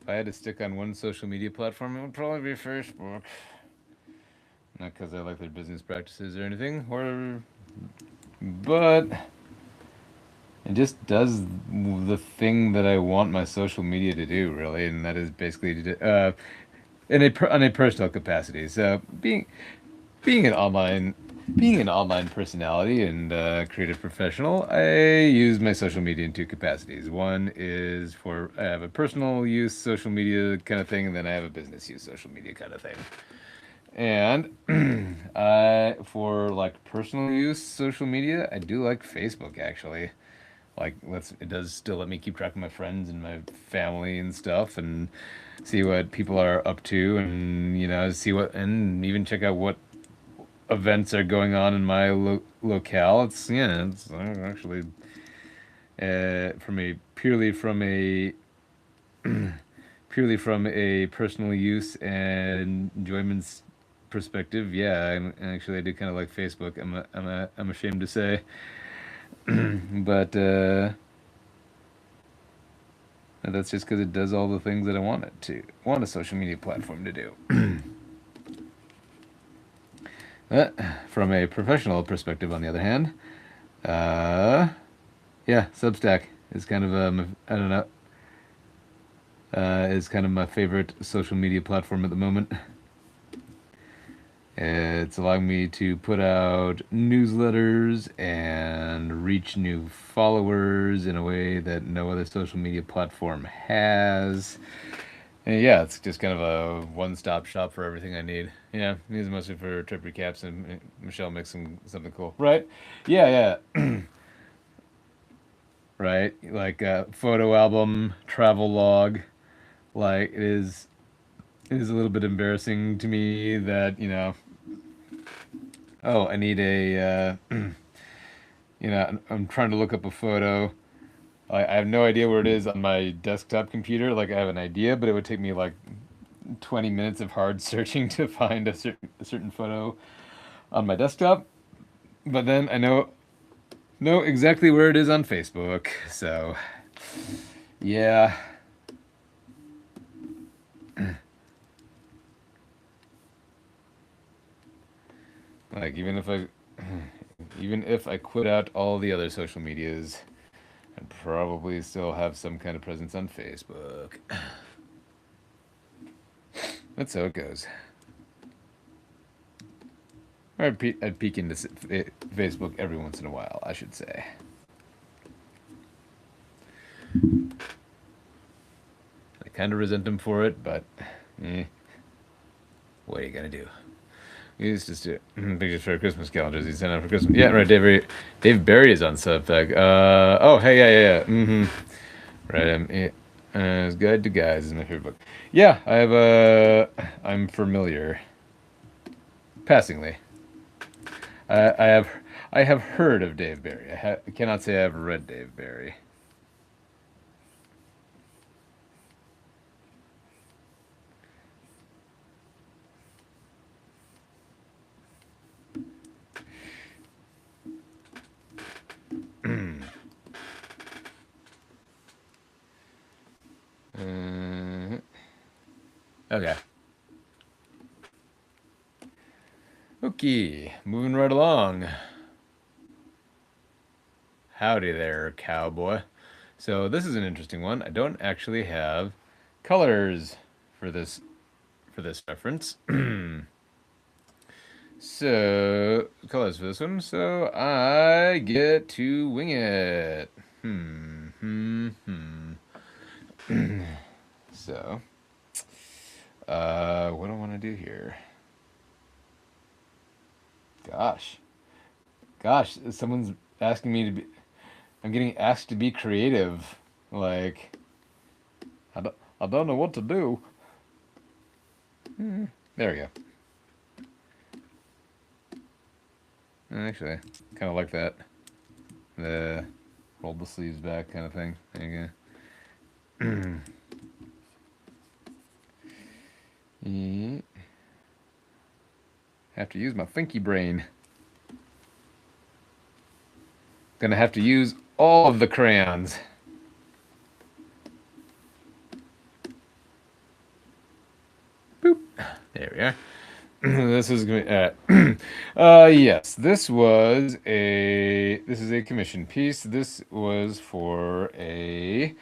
I had to stick on one social media platform, it would probably be Facebook. Not because I like their business practices or anything, but it just does the thing that I want my social media to do, really, and that is basically on a personal capacity. So being an online personality and creative professional, I use my social media in two capacities. One is I have a personal use social media kind of thing, and then I have a business use social media kind of thing. And for like personal use, social media, I do like Facebook actually. Like, it does still let me keep track of my friends and my family and stuff, and see what people are up to, and see what, and even check out what events are going on in my locale. It's actually from a purely from a personal use and enjoyment perspective. Yeah, actually I do kind of like Facebook. I'm ashamed to say, but that's just because it does all the things that I want a social media platform to do. From a professional perspective, on the other hand, uh, yeah, Substack is kind of I don't know, is kind of my favorite social media platform at the moment. It's allowing me to put out newsletters and reach new followers in a way that no other social media platform has. And yeah, it's just kind of a one-stop shop for everything I need. Yeah, I use it mostly for trip recaps and Michelle makes something cool. Right? Yeah, yeah. Right? Like a photo album, travel log. Like it is a little bit embarrassing to me that, oh, I need I'm trying to look up a photo. I have no idea where it is on my desktop computer. Like I have an idea, but it would take me like 20 minutes of hard searching to find a certain photo on my desktop. But then I know exactly where it is on Facebook. So, yeah. Like even if I quit out all the other social medias, I'd probably still have some kind of presence on Facebook. That's how it goes. Or I'd peek into Facebook every once in a while, I should say. I kind of resent him for it, but what are you gonna do? He used to do pictures for Christmas calendars. He sent out for Christmas. Yeah, right. Dave Barry is on Substack. Oh, hey, yeah. Right. His Guide to Guys is my favorite book. Yeah, I'm familiar, passingly. I have heard of Dave Barry. I cannot say I've read Dave Barry. Uh, okay. Okay, moving right along. Howdy there, cowboy. So this is an interesting one. I don't actually have colors for this reference. So colors for this one. So I get to wing it. So, what do I want to do here? Gosh, someone's asking me to be. I'm getting asked to be creative. Like, I don't know what to do. There we go. Actually, kind of like that. The roll the sleeves back kind of thing. There you go. Yeah. Have to use my thinky brain. Gonna have to use all of the crayons. Boop. There we are. This is going yes, this is a commission piece. This was for a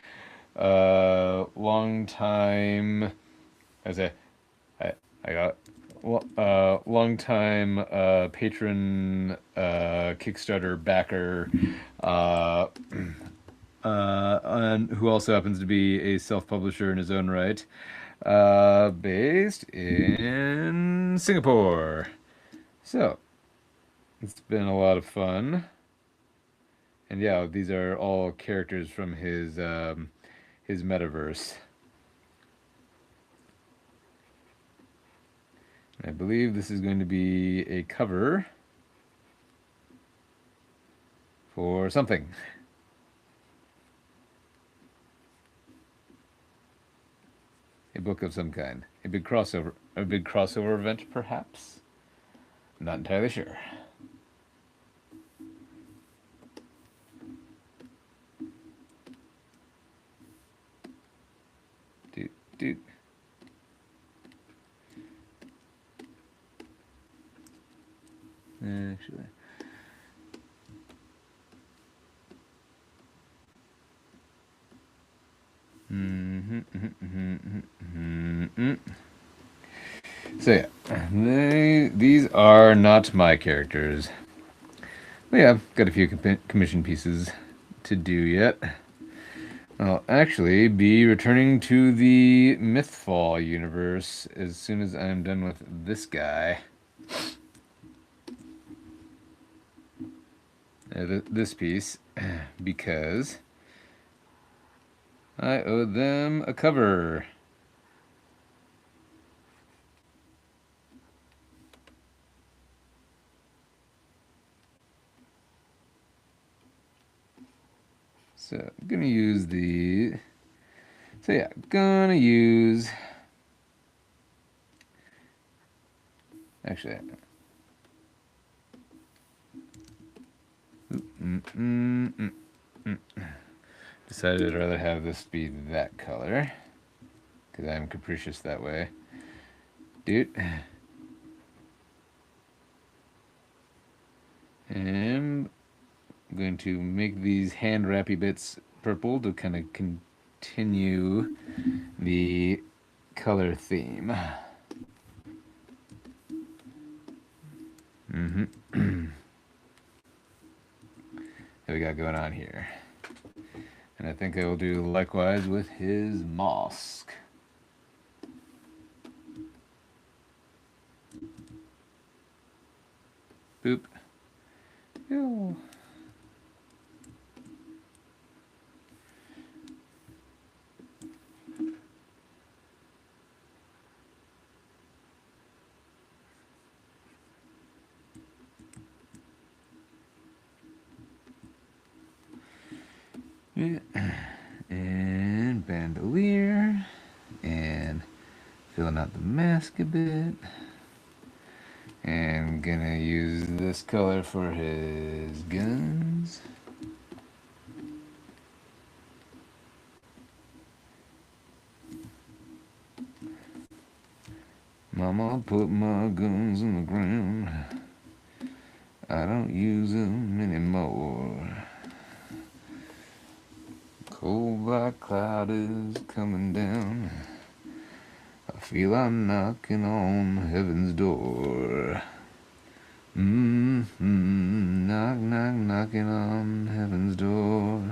long time as a I got long time patron Kickstarter backer and who also happens to be a self-publisher in his own right. based in Singapore. So, it's been a lot of fun. And yeah, these are all characters from his metaverse. I believe this is going to be a cover for something. A book of some kind. A big crossover event, perhaps? I'm not entirely sure. Doot, doot. Actually. So yeah, these are not my characters. But yeah, got a few commission pieces to do yet. I'll actually be returning to the Mythfall universe as soon as I'm done with this guy. This piece, because I owe them a cover. So I'm gonna use the. So yeah, gonna use. Actually. Decided I'd rather have this be that color because I'm capricious that way. Dude. And I'm going to make these hand wrappy bits purple to kind of continue the color theme. What we got going on here? And I think I will do likewise with his mosque. Boop. Ew. Yeah. And bandolier. And filling out the mask a bit. And gonna use this color for his guns. Mama put my guns in the ground. I don't use them anymore. Cold black cloud is coming down. I feel I'm knocking on heaven's door. Knock, knock, knocking on heaven's door.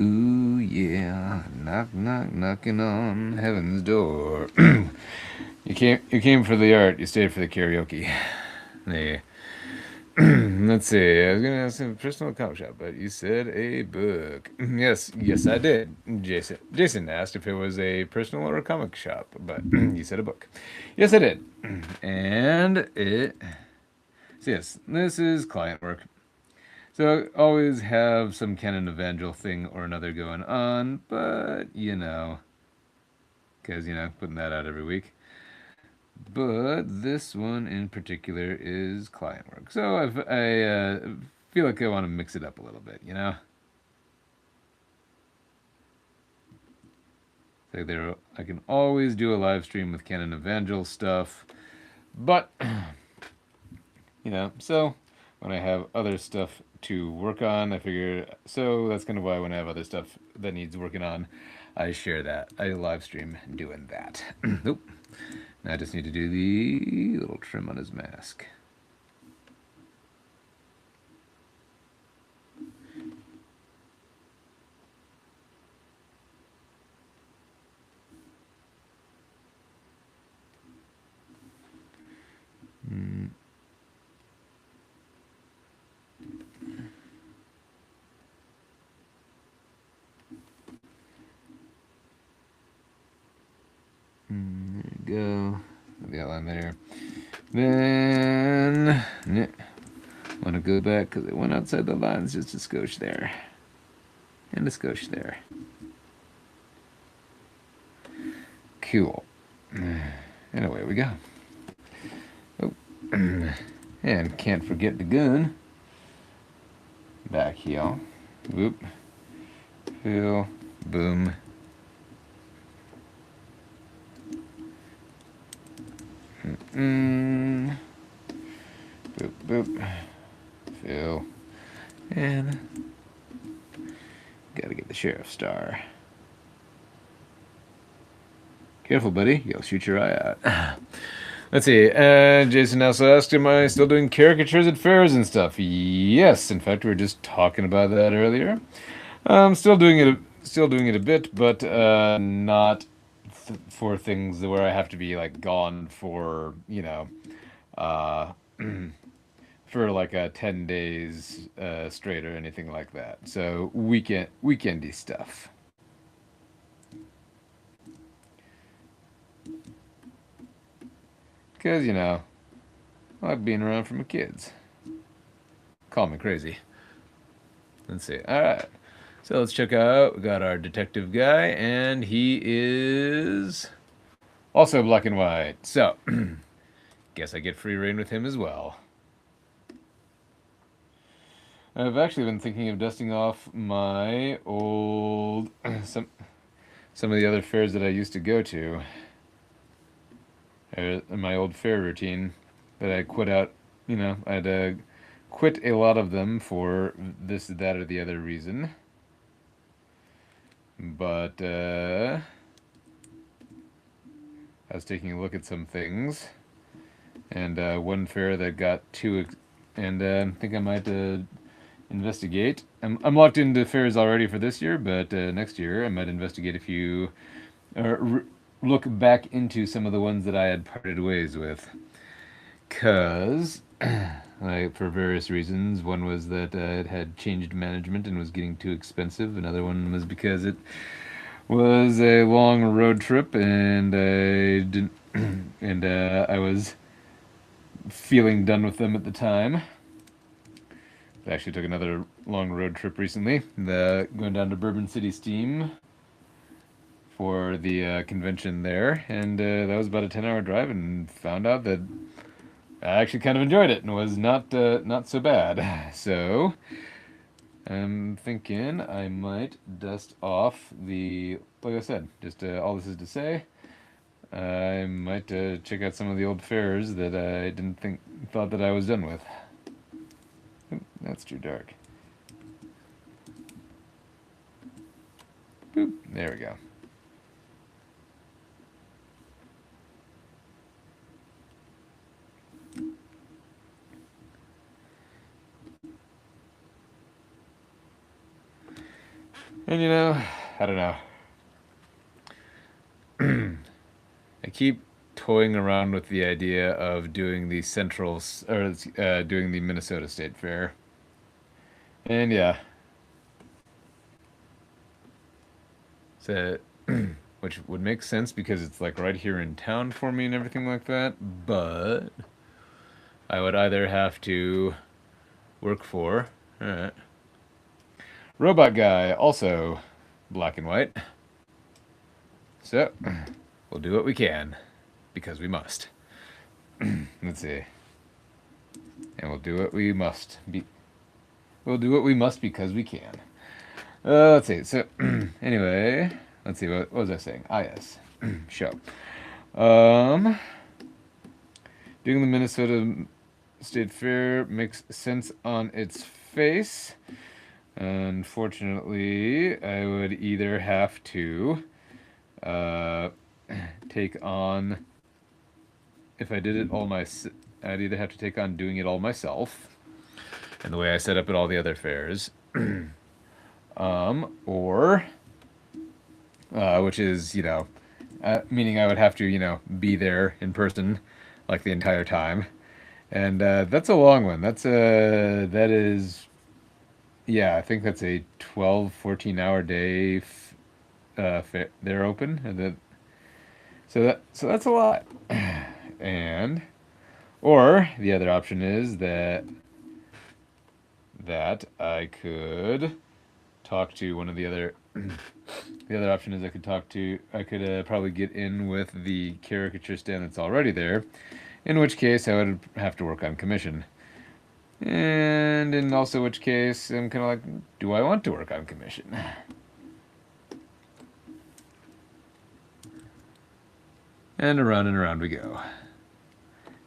Ooh, yeah. Knock, knock, knocking on heaven's door. You came for the art, you stayed for the karaoke. Hey. Let's see. I was gonna ask a personal comic shop, but you said a book. Yes, I did. Jason asked if it was a personal or a comic shop, but you said a book. Yes, I did. And it. So yes, this is client work. So always have some canon evangel thing or another going on, but because putting that out every week. But this one in particular is client work. So I feel like I want to mix it up a little bit, Like I can always do a live stream with Canon Evangel stuff, but so when I have other stuff to work on, I figure so that's kind of why when I have other stuff that needs working on, I share that. I live stream doing that. Nope. Now I just need to do the little trim on his mask. go. The outline there. Then want to go back because it went outside the lines just a skosh there. And a skosh there. Cool. And away we go. Oh. And can't forget the gun. Back heel. Whoop. Heel. Boom. Boop, boop. Fill. And gotta get the sheriff star. Careful, buddy. You'll shoot your eye out. Let's see. Jason also asked, am I still doing caricatures at fairs and stuff? Yes. In fact, we were just talking about that earlier. Still doing it a bit, but not for things where I have to be like gone for, for like 10 days straight or anything like that. So weekendy stuff. Because, I like being around for my kids. Call me crazy. Let's see. All right. So let's check out. We got our detective guy, and he is also black and white. So, guess I get free reign with him as well. I've actually been thinking of dusting off my old some of the other fairs that I used to go to. My old fair routine that I quit out. I had to quit a lot of them for this, that, or the other reason. But I was taking a look at some things, and one fair that got too, and I think I might investigate. I'm locked into fairs already for this year, but next year I might investigate a few, or look back into some of the ones that I had parted ways with. Cause, like, for various reasons. One was that it had changed management and was getting too expensive. Another one was because it was a long road trip, and I didn't, and I was feeling done with them at the time. I actually took another long road trip recently, going down to Bourbon City Steam for the convention there, and that was about a 10-hour drive, and found out that I actually kind of enjoyed it and was not so bad. So I'm thinking I might dust off like I said, just all this is to say, I might check out some of the old fairs that I thought that I was done with. Oop, that's too dark. Boop, there we go. And I don't know. I keep toying around with the idea of doing the doing the Minnesota State Fair. And yeah. So, which would make sense because it's like right here in town for me and everything like that, but I would either have to work for, alright. Robot guy, also black and white. So, we'll do what we can, because we must. Let's see. And we'll do what we must. We'll do what we must because we can. Let's see. So, anyway, let's see. What was I saying? Ah, yes. Show. Doing the Minnesota State Fair makes sense on its face. Unfortunately, I would either have to take on, if I did it all I'd either have to take on doing it all myself, and the way I set up at all the other fairs, or, which is, meaning I would have to, be there in person, like the entire time, and that's a long one. That is. Yeah, I think that's a 12, 14-hour day they're open. And So that's a lot. And or the other option is that I could talk to one of the other. The other option is I could probably get in with the caricature stand that's already there, in which case I would have to work on commission. And in also which case I'm kind of like, do I want to work on commission? And around we go.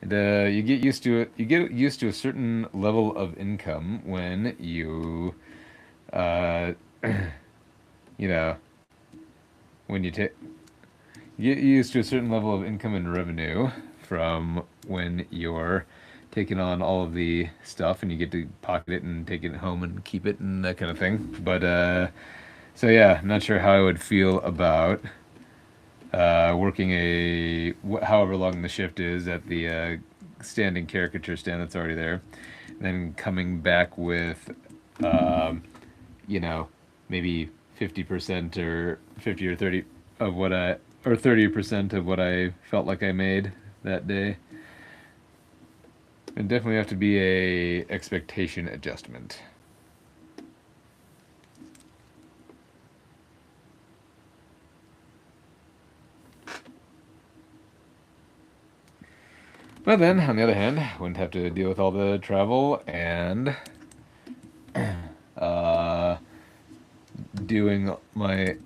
And you get used to it. You get used to a certain level of income when uh, you know, when you get used to a certain level of income and revenue from when you're taking on all of the stuff and you get to pocket it and take it home and keep it and that kind of thing. But so yeah, I'm not sure how I would feel about working however long the shift is at the standing caricature stand that's already there, and then coming back with um, you know, maybe 50% or 50 or 30 of what I or 30% of what I felt like I made that day. It definitely have to be a expectation adjustment. But then, on the other hand, wouldn't have to deal with all the travel and uh, doing my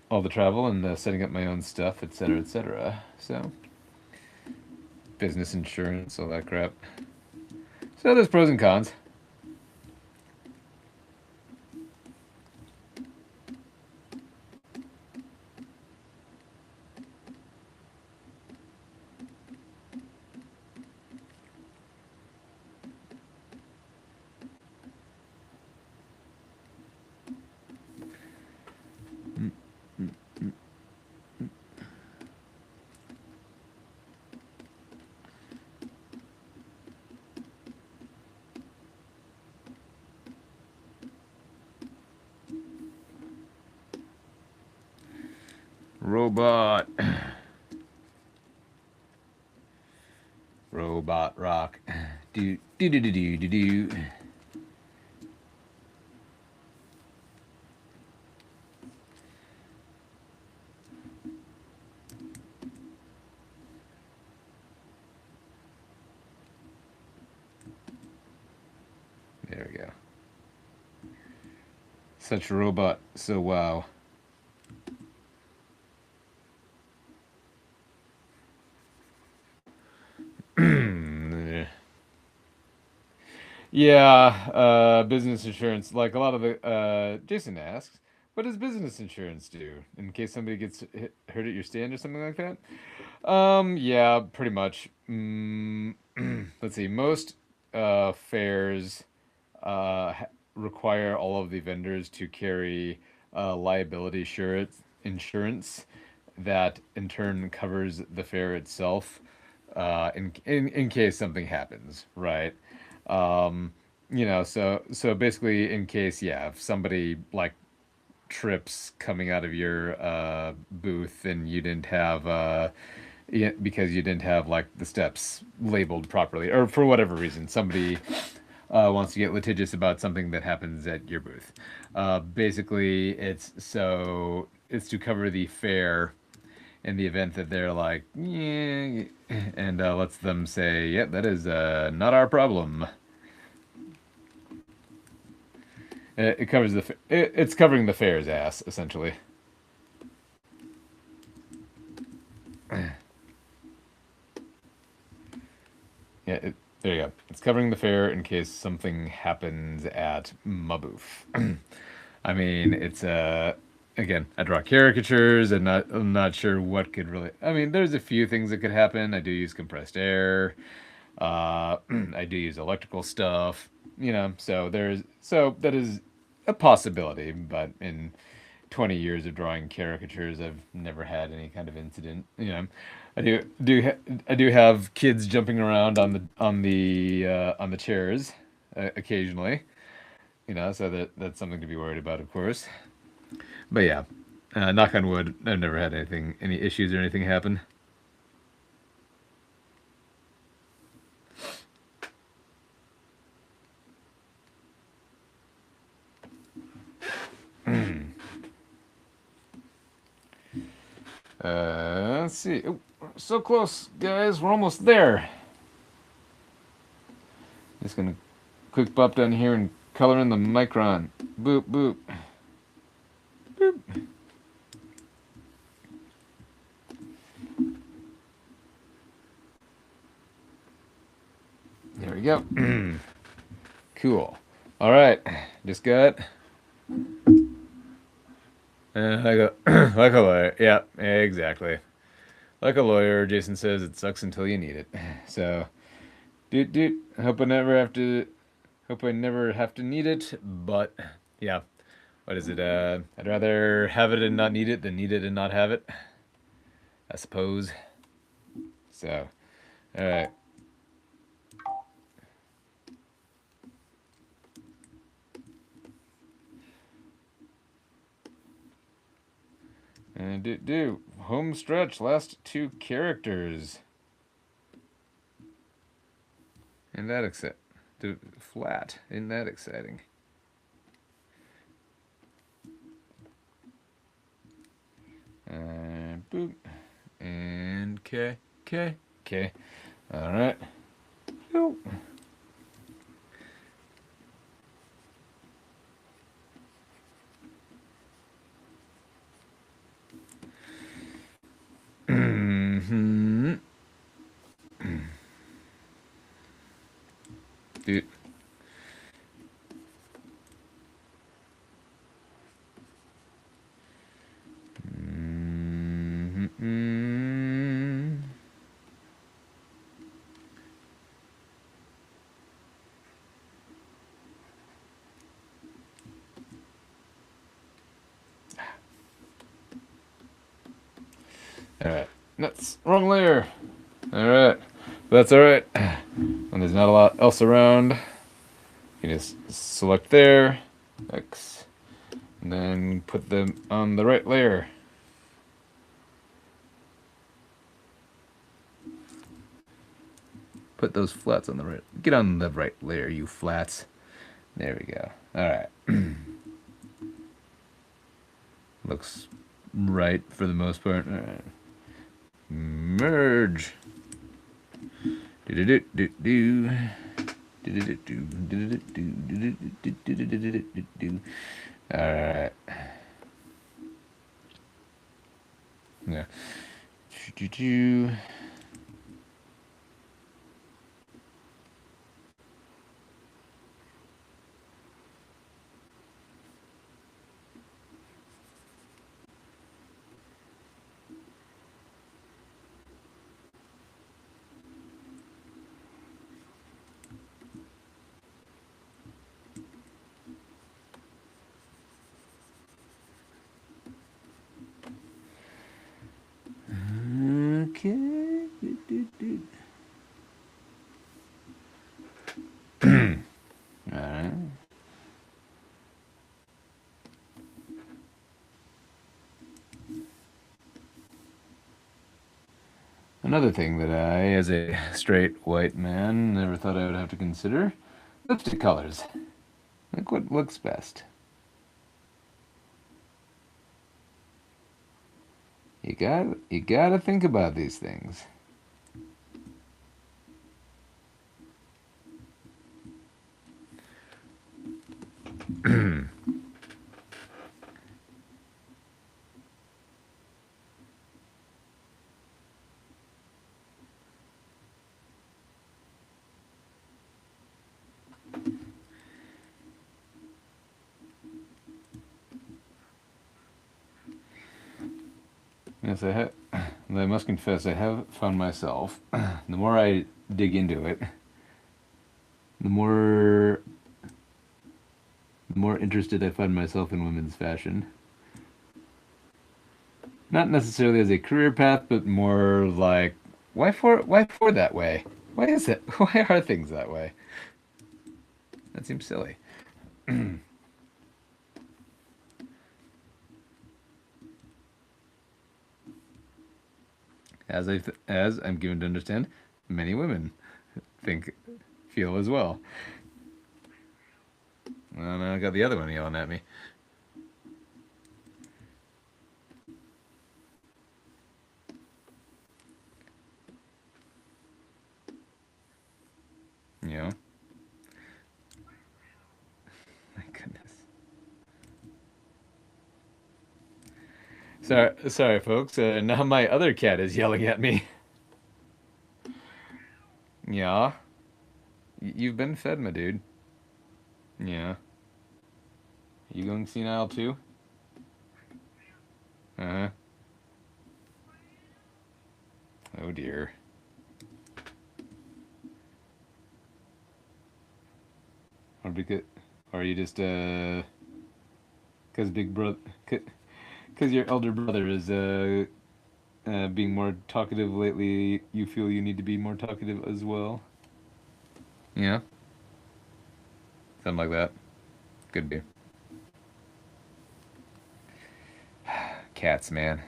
all the travel and setting up my own stuff, etc., etc. So, business insurance, all that crap. So there's pros and cons. Robot. Robot rock. Do do do do do do do. There we go. Such a robot. So wow. Yeah, business insurance. Like a lot of the Jason asks, what does business insurance do in case somebody gets hurt at your stand or something like that? Yeah, pretty much. Let's see. Most fairs require all of the vendors to carry liability insurance that in turn covers the fair itself in case something happens, right? Um, so basically, in case, yeah, if somebody like trips coming out of your booth and you didn't have yeah, because you didn't have like the steps labeled properly, or for whatever reason, somebody wants to get litigious about something that happens at your booth. Basically, it's to cover the fare in the event that they're like, yeah, and lets them say, yeah, that is not our problem. It covers it's covering the fare's ass essentially. Yeah, there you go. It's covering the fare in case something happens at my booth. I mean, it's again, I draw caricatures and I'm not sure what could really. I mean, there's a few things that could happen. I do use compressed air. I do use electrical stuff. So that is a possibility, but in 20 years of drawing caricatures, I've never had any kind of incident. I do have kids jumping around on the chairs occasionally. So that's something to be worried about, of course. But yeah, Knock on wood, I've never had any issues or anything happen. Let's see. Oh, so close, guys. We're almost there. Just gonna quick pop down here and color in the micron. Boop, boop. Boop. There we go. Cool. All right. Just got like a like a lawyer. Yeah, exactly. Like a lawyer, Jason says it sucks until you need it. So, dude. Hope I never have to. Hope I never have to need it. But yeah, what is it? I'd rather have it and not need it than need it and not have it, I suppose. So, all right. And do home stretch, last two characters. Isn't that exciting? Flat. Isn't that exciting? And boop. And K. All right. Boop. Dude. Alright. Nuts. Wrong layer. Alright. That's alright. When there's not a lot else around, you can just select there, X, and then put them on the right layer. Put those flats on the right. Get on the right layer, you flats. There we go. Alright. Looks right for the most part. All right. Merge. Alright. Yeah. Okay. Alright. Another thing that I, as a straight white man, never thought I would have to consider: lipstick colors. Like what looks best. You gotta think about these things. Yes, I must confess, I have found myself, the more I dig into it, the more interested I find myself in women's fashion. Not necessarily as a career path, but more like, why for that way? Why is it? Why are things that way? That seems silly. as I'm given to understand, many women feel as well. And I got the other one yelling at me. You know? My goodness. Sorry, folks. Now my other cat is yelling at me. Yeah. You've been fed, my dude. Yeah. You going senile too? Uh-huh. Oh dear. Or because, or are you just cause big brother, cause your elder brother is being more talkative lately. You feel you need to be more talkative as well. Yeah, something like that. Could be. Cats, man.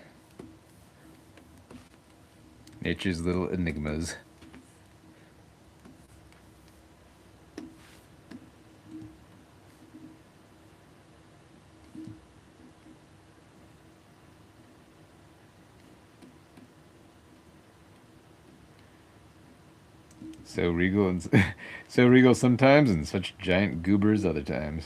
Nature's little enigmas. So regal and so regal sometimes, and such giant goobers other times.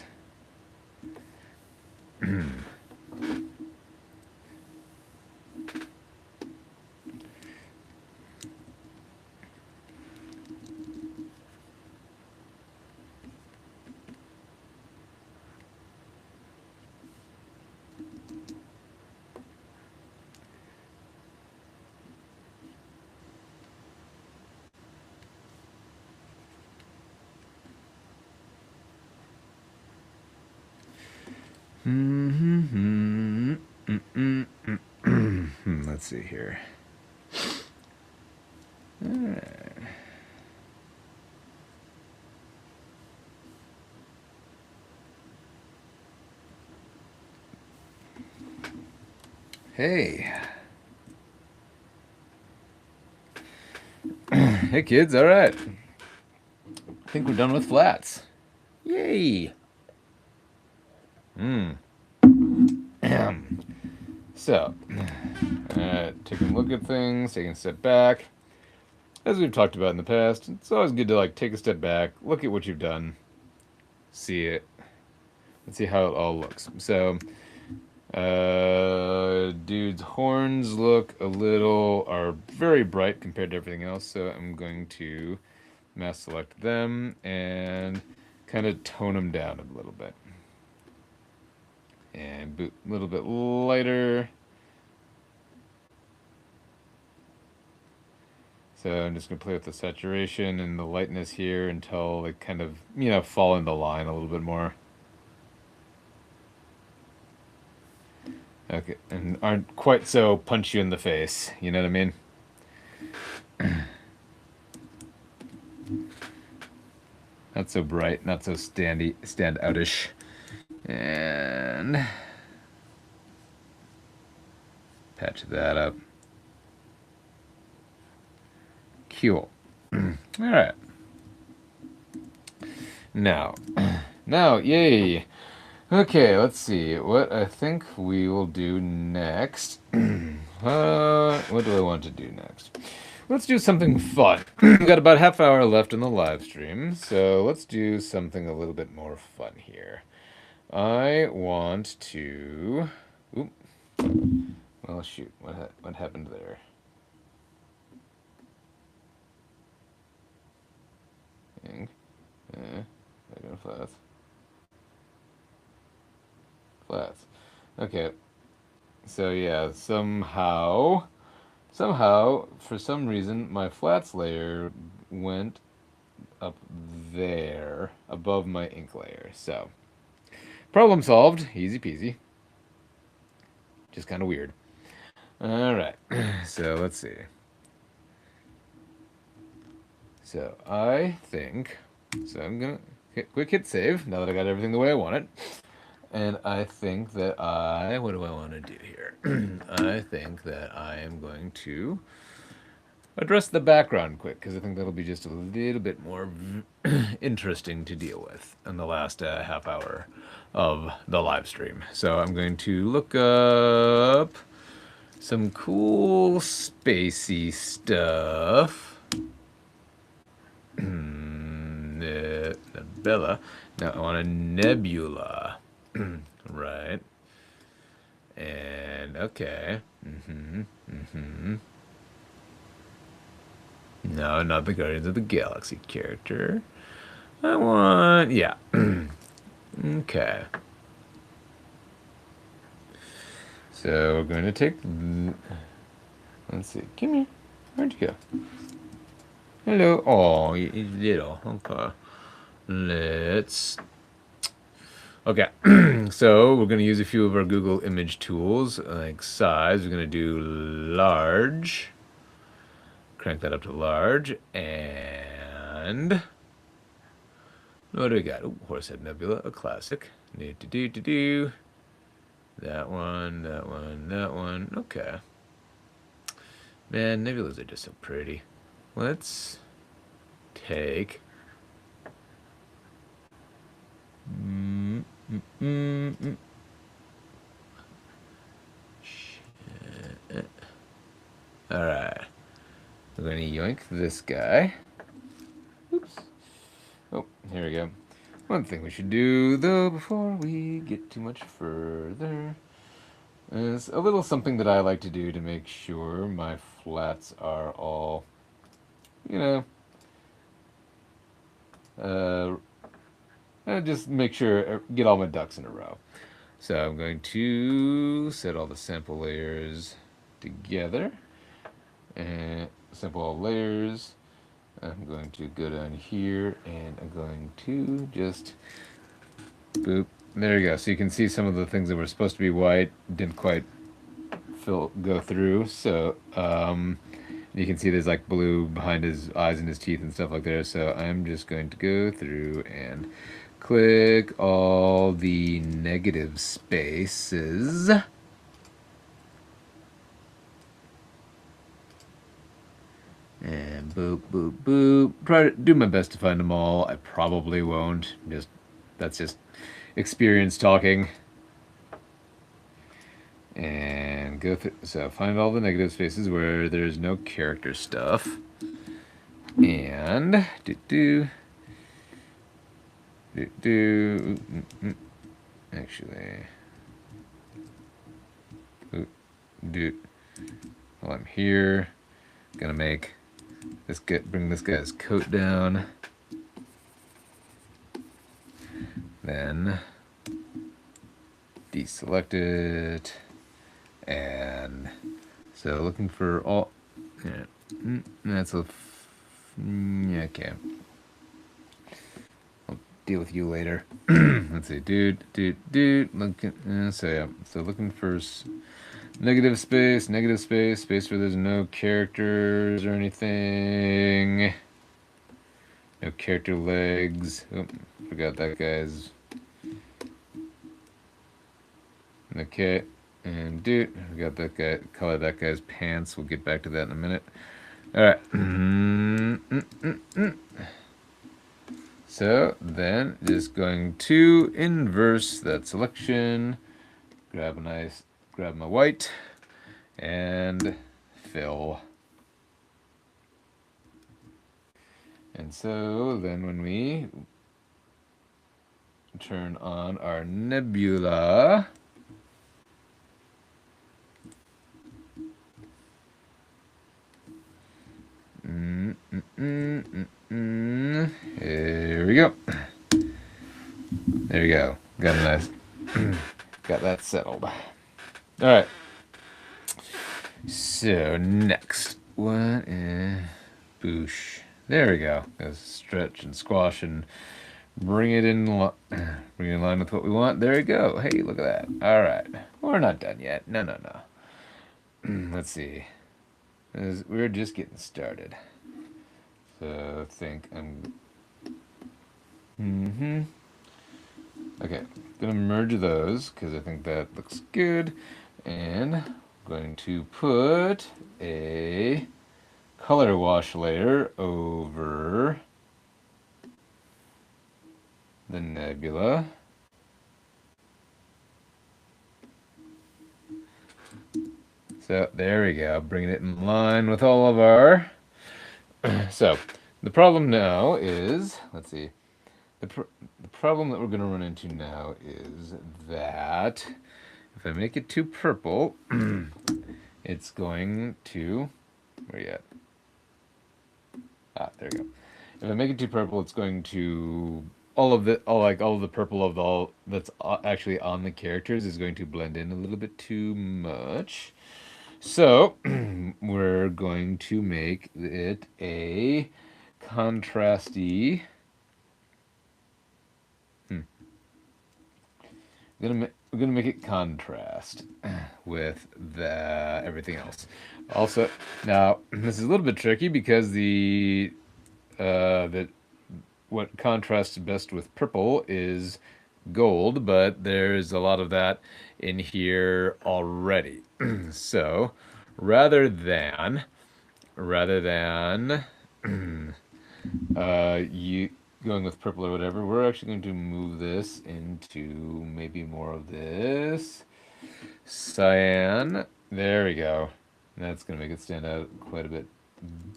Let's see here. Hey. Hey kids, all right. I think we're done with flats. Yay. So, taking a look at things, taking a step back. As we've talked about in the past, it's always good to like take a step back, look at what you've done, see it, and see how it all looks. So, dude's horns are very bright compared to everything else, so I'm going to mask select them and kind of tone them down a little bit. And a little bit lighter. So I'm just going to play with the saturation and the lightness here until they kind of, fall into line a little bit more. Okay, and aren't quite so punch you in the face, you know what I mean? Not so bright, not so stand outish. And patch that up. Cool. All right. Now, yay. Okay, let's see. What I think we will do next. What do I want to do next? Let's do something fun. We've got about half hour left in the live stream, so let's do something a little bit more fun here. I want to. Oop. Well, shoot. What happened there? Flats. Flats. Okay. So yeah, somehow, for some reason, my flats layer went up there above my ink layer. So, problem solved. Easy peasy. Just kind of weird. All right. So let's see. So I think. So I'm gonna hit save now that I got everything the way I want it. And I think that what do I want to do here? I think that I am going to address the background quick, because I think that'll be just a little bit more interesting to deal with in the last half hour of the live stream. So I'm going to look up some cool spacey stuff. Nebula. Now I want a nebula. Right. And okay. No, not the Guardians of the Galaxy character. I want, yeah. Okay. So we're going to take, let's see, come here. Where'd you go? Hello. Oh, you little. Okay. Let's, okay. So we're going to use a few of our Google image tools, like size. We're going to do large. Crank that up to large. And what do we got? Ooh, Horsehead Nebula, a classic. Do. That one, that one, that one. Okay. Man, nebulas are just so pretty. Let's take... Alright. We're going to yoink this guy. Oops. Oh, here we go. One thing we should do, though, before we get too much further, is a little something that I like to do to make sure my flats are all, you know, just make sure, get all my ducks in a row. So I'm going to set all the sample layers together, and sample all layers. I'm going to go down here, and I'm going to just boop. There you go. So you can see some of the things that were supposed to be white didn't quite go through. So you can see there's like blue behind his eyes and his teeth and stuff like there. So I'm just going to go through and click all the negative spaces. And boop, boop, boop. Try to do my best to find them all. I probably won't. That's just experience talking. And go through. So find all the negative spaces where there's no character stuff. And actually, while I'm here, gonna make this bring this guy's coat down. Then deselect it, and so looking for all. Yeah, that's a. Yeah, okay. I'll deal with you later. Let's see, dude. Looking. So yeah, so looking for negative space where there's no characters or anything. No character legs. Oh, forgot that guy's. Okay, and dude, we got that guy. Color that guy's pants. We'll get back to that in a minute. All right. So then, just going to inverse that selection. Grab my white, and fill. And so then when we turn on our nebula, here we go. There we go. Got a nice, got that settled. All right. So next, what is boosh? There we go. Let's stretch and squash and bring it in line with what we want. There we go. Hey, look at that. All right. We're not done yet. No. Let's see. We're just getting started. So I think I'm... Okay. Gonna merge those because I think that looks good. And I'm going to put a color wash layer over the nebula. So there we go, bringing it in line with all of our. So the problem now is, let's see, the problem that we're going to run into now is that if I make it too purple, it's going to, where you at? Ah, there we go. If I make it too purple, it's going to all of the purple of all that's actually on the characters is going to blend in a little bit too much. So we're going to make it a contrasty. We're gonna make it contrast with the everything else. Also, now this is a little bit tricky because the what contrasts best with purple is gold, but there's a lot of that in here already. So rather than rather than you going with purple or whatever, we're actually going to move this into maybe more of this cyan. There we go. That's going to make it stand out quite a bit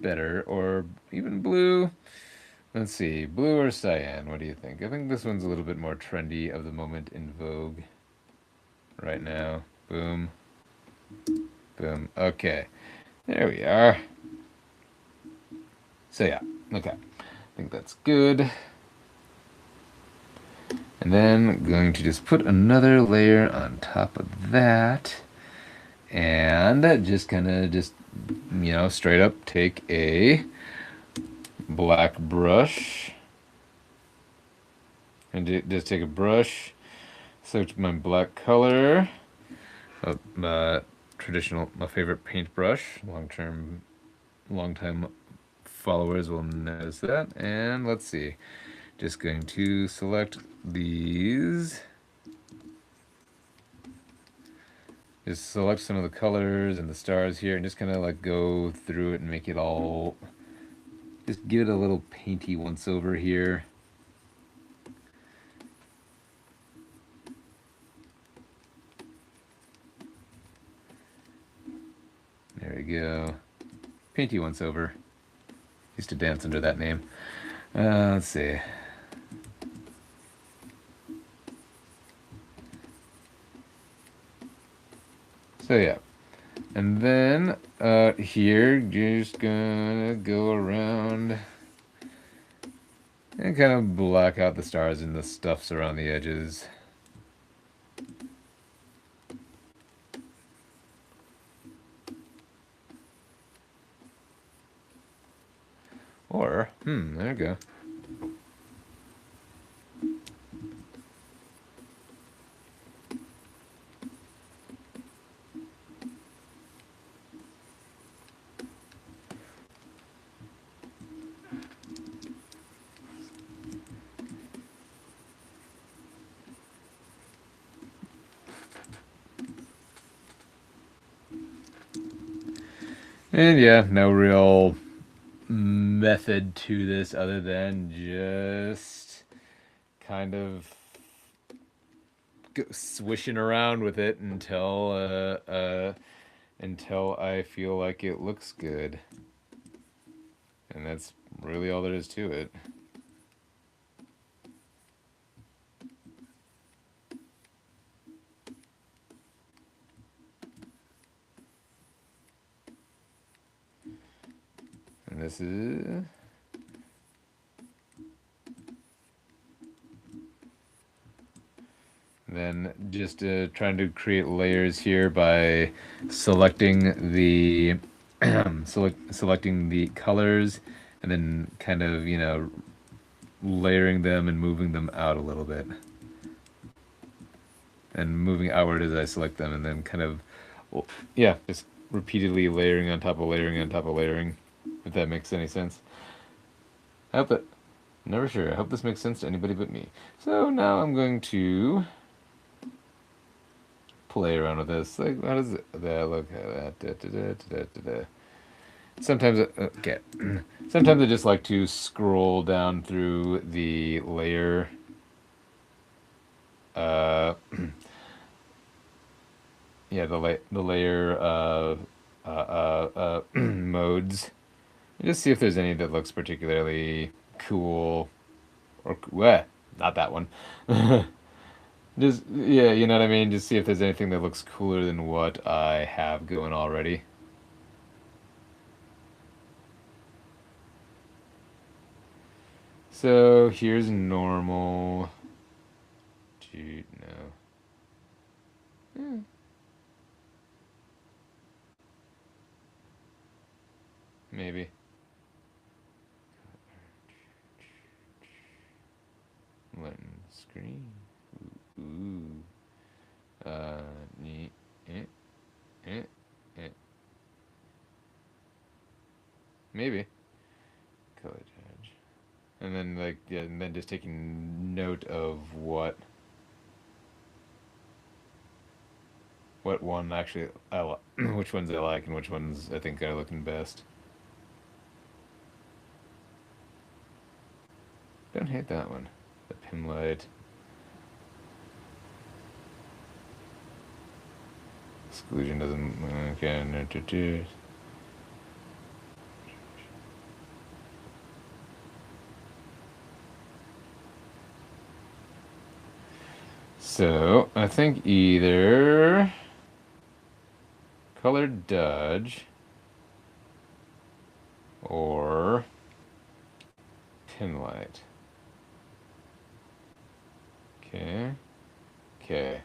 better. Or even blue. Let's see, blue or cyan, what do you think? I think this one's a little bit more trendy of the moment in vogue right now. Boom. Boom. Okay. There we are. So yeah, okay. I think that's good. And then I'm going to just put another layer on top of that. And just kind of straight up take a black brush. And just take a brush, select my black color, my favorite paintbrush. Long-time followers will notice that. And let's see, just going to select these. Just select some of the colors and the stars here and just kind of like go through it and make it all, just give it a little painty once over here. There we go. Painty once over. Used to dance under that name. Let's see. So yeah. And then here, you're just gonna go around and kind of black out the stars and the stuffs around the edges. Or, there we go. And yeah, no real method to this other than just kind of swishing around with it until I feel like it looks good. And that's really all there is to it. And this is... Then just trying to create layers here by selecting the selecting the colors and then kind of, layering them and moving them out a little bit. And moving outward as I select them, and then kind of, yeah, just repeatedly layering on top of layering on top of layering, if that makes any sense. I hope that, never sure, I hope this makes sense to anybody but me. So now I'm going to play around with this. Like, how does that look? sometimes, okay. Sometimes I just like to scroll down through the layer, uh, yeah, the layer modes. Just see if there's any that looks particularly cool or not that one. Just yeah, you know what I mean? Just see if there's anything that looks cooler than what I have going already. So here's normal. Gee, no. Maybe. Letting screen. Ooh. Uh, neat. Eh, eh, eh. Maybe. Color judge. And then like yeah, and then just taking note of what one actually which ones I like and which ones I think are looking best. Don't hate that one. The pin light. Exclusion doesn't okay. No. So I think either color dodge or pin light. Okay. Okay.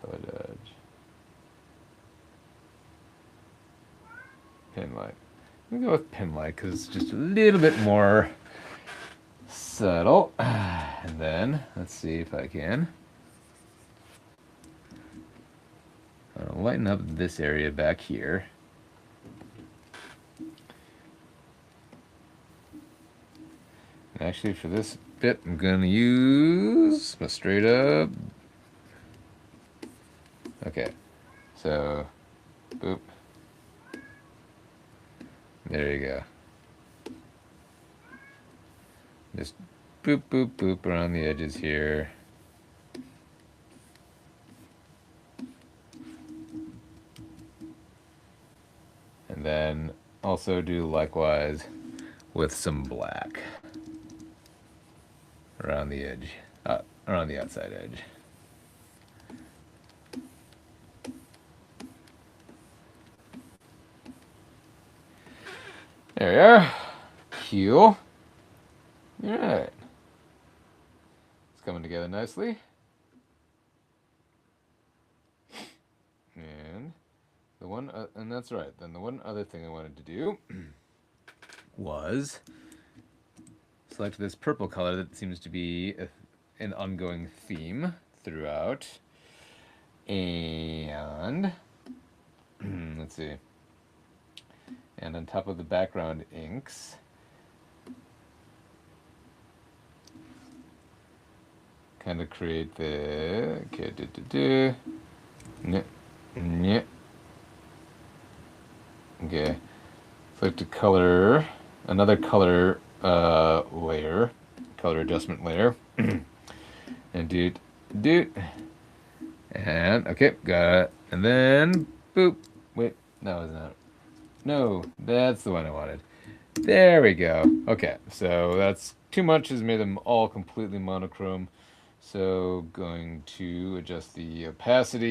Color dodge. Pin light. I'm gonna go with pin light because it's just a little bit more subtle. And then let's see if I can lighten up this area back here. And actually, for this bit, I'm gonna use my straight up. Okay, so boop. There you go. Just boop, boop, boop around the edges here. And then also do likewise with some black around the edge, around the outside edge. There we are. Cool. All right. It's coming together nicely. And the one, and that's right. Then the one other thing I wanted to do was select this purple color that seems to be an ongoing theme throughout. And let's see. And on top of the background inks, kind of create the okay. Okay. Select a color, another color layer, color adjustment layer, and doot. And okay, got it. And then boop. Wait, that was not. No, that's the one I wanted. There we go. Okay, so that's too much has made them all completely monochrome. So going to adjust the opacity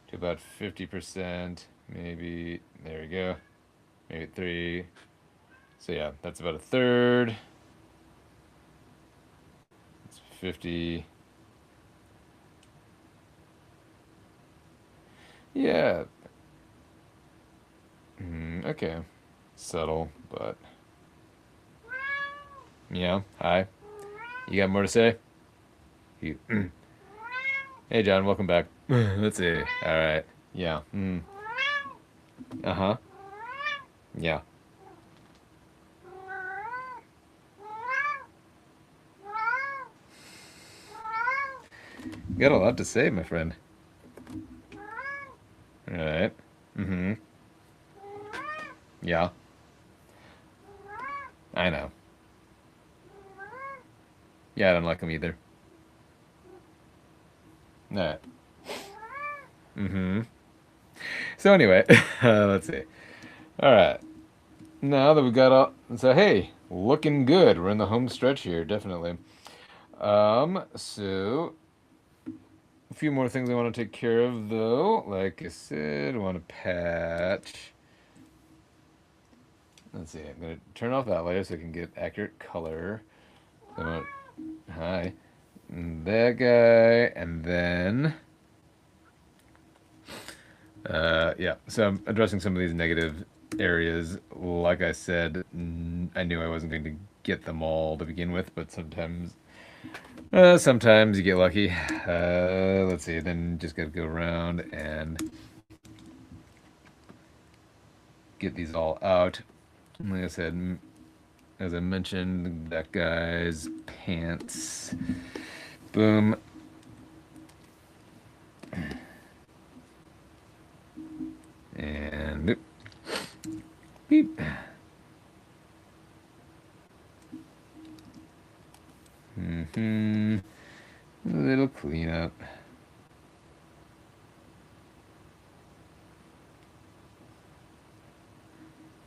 to about 50%, maybe. There we go. Maybe 3. So yeah, that's about a third. It's 50. Yeah. Okay. Subtle, but yeah. Hi. You got more to say? You. Hey, John. Welcome back. Let's see. All right. Yeah. Uh-huh. Yeah. got a lot to say, my friend. All right. Mm-hmm. Yeah. I know. Yeah, I don't like them either. All right. Mm-hmm. So anyway, let's see. All right. Now that we got all, so hey, looking good. We're in the home stretch here, definitely. So a few more things I want to take care of though. Like I said, I want to patch. Let's see. I'm gonna turn off that layer so I can get accurate color. So I want, hi, that guy, and then yeah. So I'm addressing some of these negative areas. Like I said, I knew I wasn't going to get them all to begin with, but sometimes you get lucky. Let's see. Then just gotta go around and get these all out. Like I said, as I mentioned, that guy's pants. Boom. And beep. Mm-hmm. A little cleanup.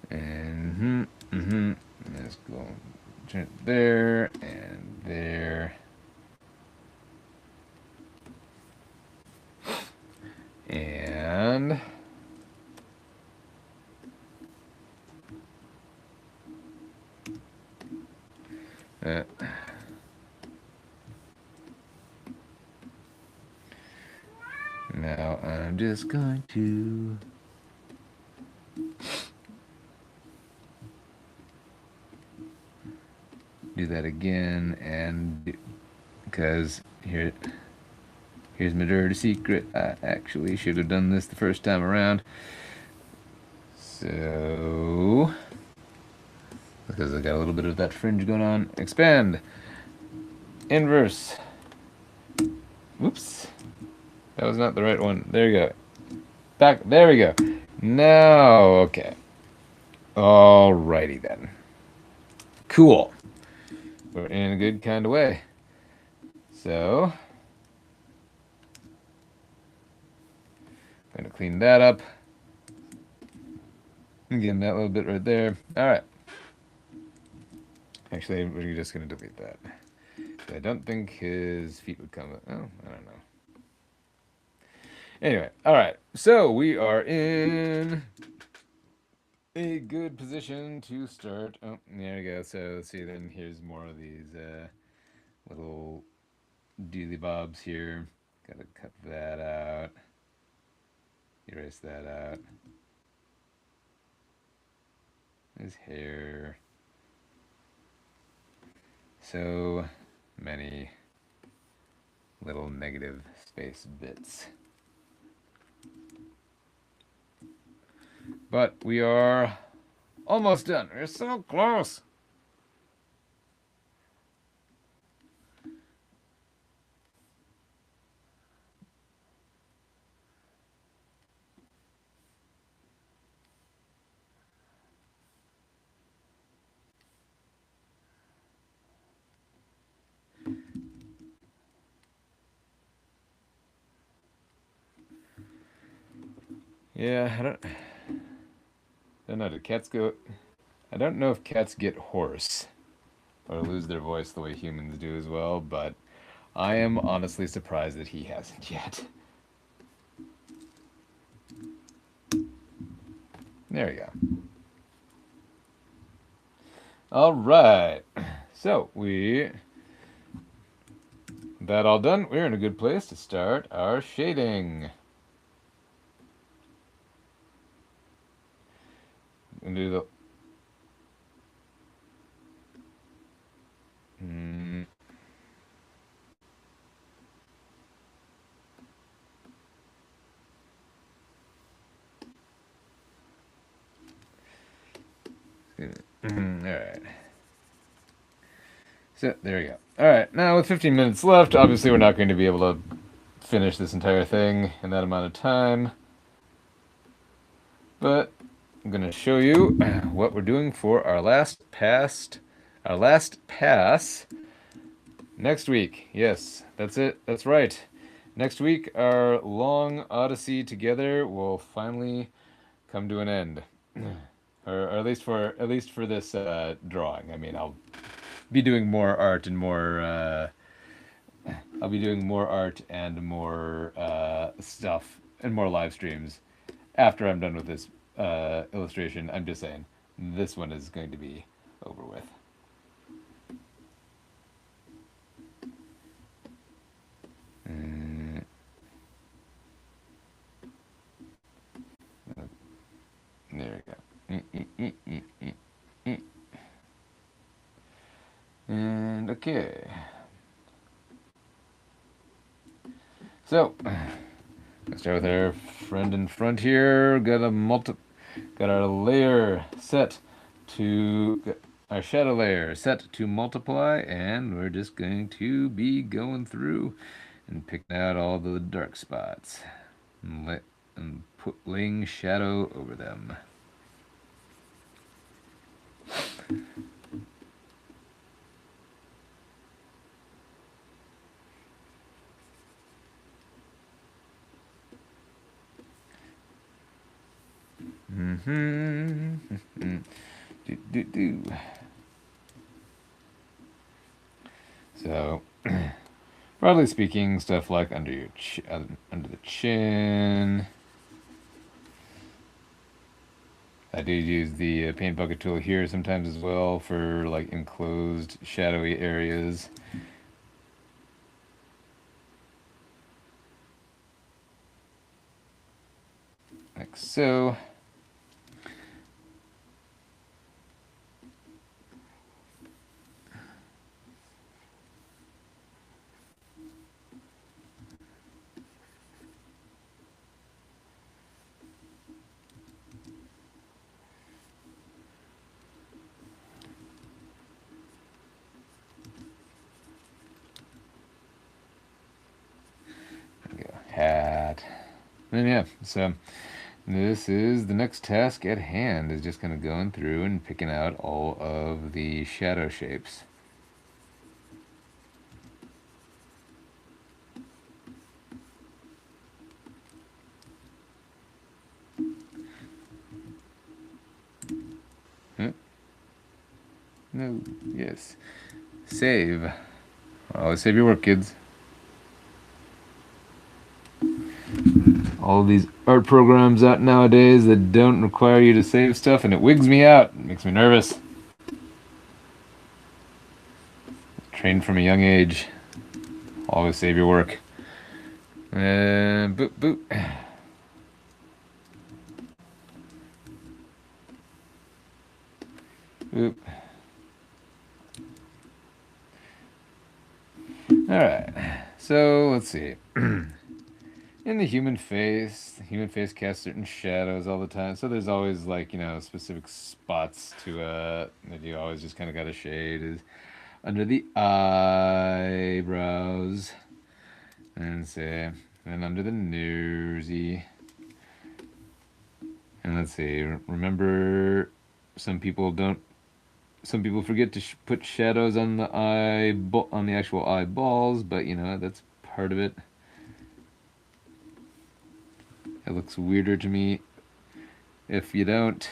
And let's go turn it there and there. And uh, now I'm just going to do that again, and because here's my dirty secret. I actually should have done this the first time around. So, because I got a little bit of that fringe going on. Expand. Inverse. Whoops. That was not the right one. There you go. Back. There we go. Now, okay. Alrighty then. Cool. We're in a good kind of way. So, I'm going to clean that up. Again, that little bit right there. All right. Actually, we're just going to delete that. I don't think his feet would come. Oh, I don't know. Anyway, all right. So we are in a good position to start. Oh, there we go. So let's see. Then here's more of these little dooley bobs here. Got to cut that out. Erase that out. His hair. So many little negative space bits. But we are almost done. We're so close. Yeah, don't know. Do cats go? I don't know if cats get hoarse or lose their voice the way humans do as well, but I am honestly surprised that he hasn't yet. There we go. All right. So that all done. We're in a good place to start our shading. And do the all right. So there we go. All right. Now with 15 minutes left, obviously we're not going to be able to finish this entire thing in that amount of time. But I'm going to show you what we're doing for our last pass next week. Yes, that's it. That's right. Next week, our long odyssey together will finally come to an end, or at least for this drawing. I mean, I'll be doing more art and more. I'll be doing more art and more stuff and more live streams after I'm done with this illustration. I'm just saying, this one is going to be over with. There we go. And okay. So, let's start with our friend in front here. Got our layer set to our shadow layer set to multiply, and we're just going to be going through and picking out all the dark spots and laying shadow over them. So, broadly speaking, stuff like under the chin. I do use the paint bucket tool here sometimes as well for like enclosed shadowy areas. Like so. Hat. And yeah, so this is the next task at hand, is just kind of going through and picking out all of the shadow shapes. No, yes. Save. Always save your work, kids. All of these art programs out nowadays that don't require you to save stuff, and it wigs me out. It makes me nervous. Trained from a young age. Always save your work. And boop, boop. Boop. Alright, so let's see. In the human face casts certain shadows all the time, so there's always, like, you know, specific spots to that you always just kind of got to shade. Is under the eyebrows, and say, and under the nosy. And let's see, remember, some people forget to put shadows on the on the actual eyeballs, but you know, that's part of it. It looks weirder to me if you don't.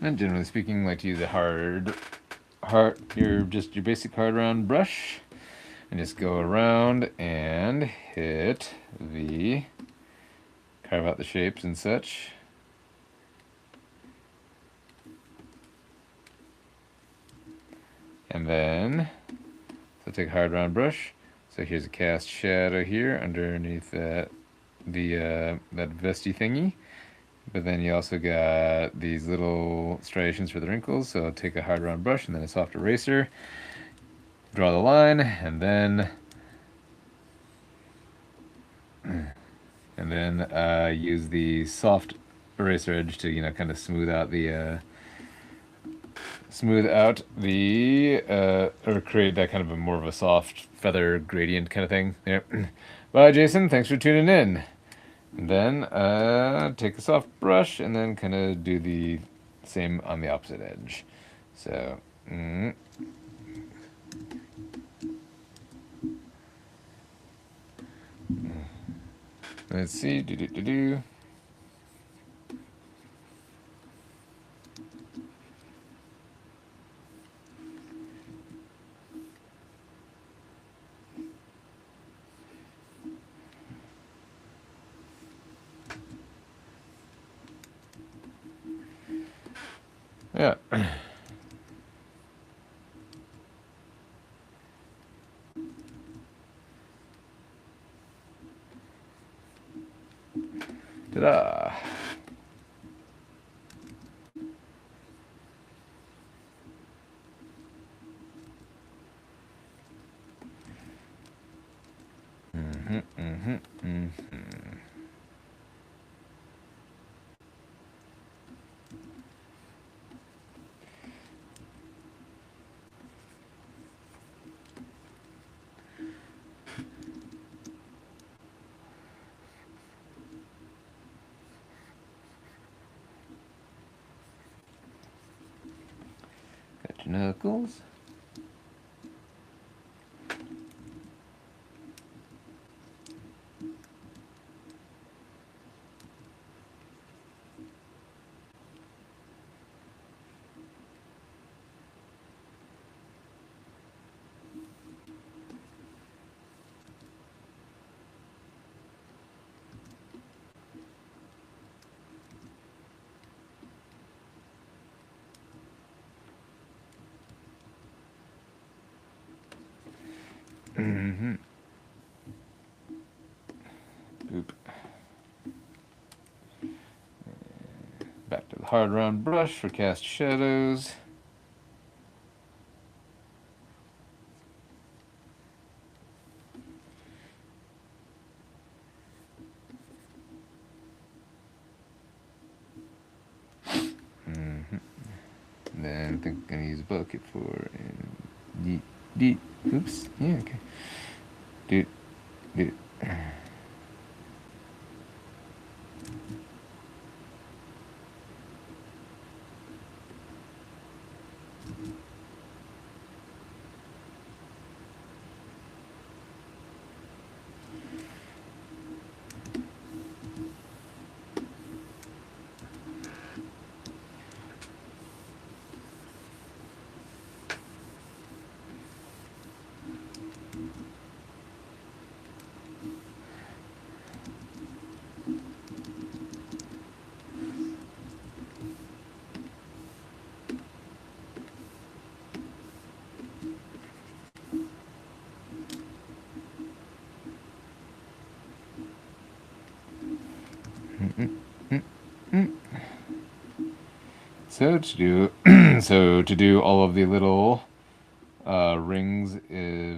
And generally speaking, I like to use a your basic hard round brush, and just go around and hit the carve out the shapes and such. And then, so take a hard round brush. So here's a cast shadow here underneath that that vesty thingy. But then you also got these little striations for the wrinkles. So take a hard round brush and then a soft eraser. Draw the line, and then use the soft eraser edge to kind of smooth out or create that kind of a more of a soft feather gradient kind of thing. There. Bye, Jason. Thanks for tuning in. And then take a soft brush and then kind of do the same on the opposite edge. So. Let's see. Yeah. Ta-da! Got your knuckles. Boop. Back to the hard round brush for cast shadows. And then I think I'm gonna use a bucket for oops, yeah, okay. Dude. So to do all of the little rings of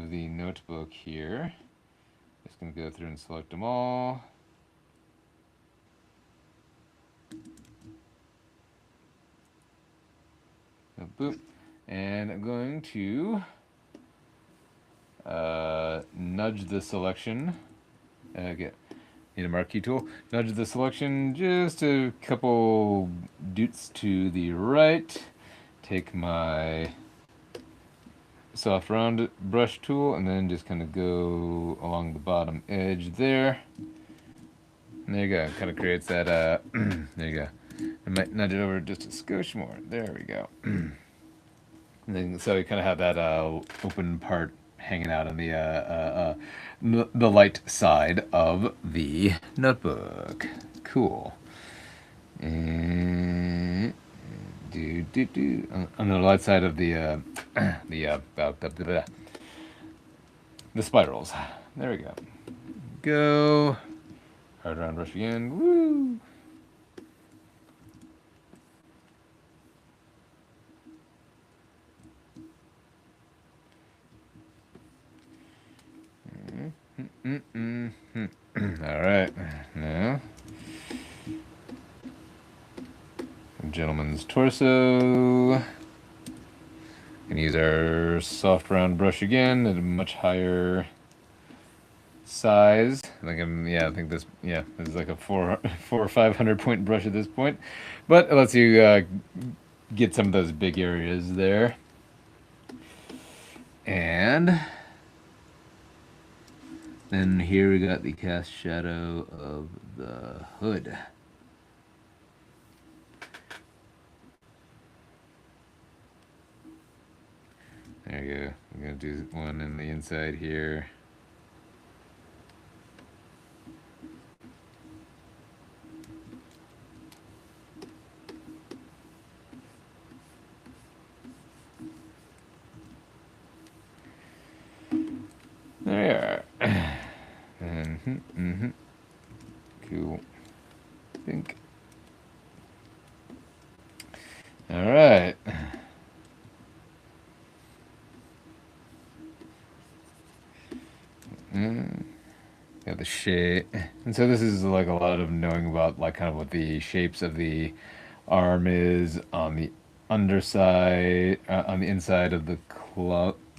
the notebook here, just gonna go through and select them all. Boop, and I'm going to nudge the selection. Need a marquee tool. Nudge the selection just a couple doots to the right. Take my soft round brush tool and then just kind of go along the bottom edge there. And there you go. Kind of creates that. There you go. I might nudge it over just a skosh more. There we go. And then, so you kind of have that open part hanging out on the light side of the notebook. Cool. On the right side of the the spirals. There we go. Go. Hard round brush again. Woo! All right. Now, gentleman's torso. Can use our soft round brush again at a much higher size. I think this is like a 400 or 500 point brush at this point, but it lets you get some of those big areas there. And then here we got the cast shadow of the hood. There you go. I'm gonna do one in the inside here. There. Cool. Think. All right. Yeah, the shape. And so this is like a lot of knowing about like kind of what the shapes of the arm is on the underside, on the inside of the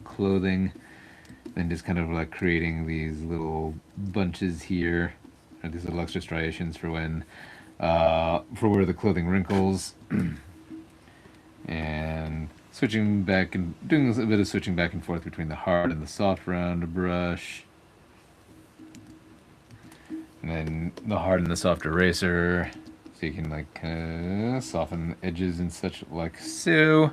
clothing. Then just kind of like creating these little bunches here, or these little extra striations for when, for where the clothing wrinkles, and switching back and doing a bit of switching back and forth between the hard and the soft round brush, and then the hard and the soft eraser, so you can like soften the edges and such like so.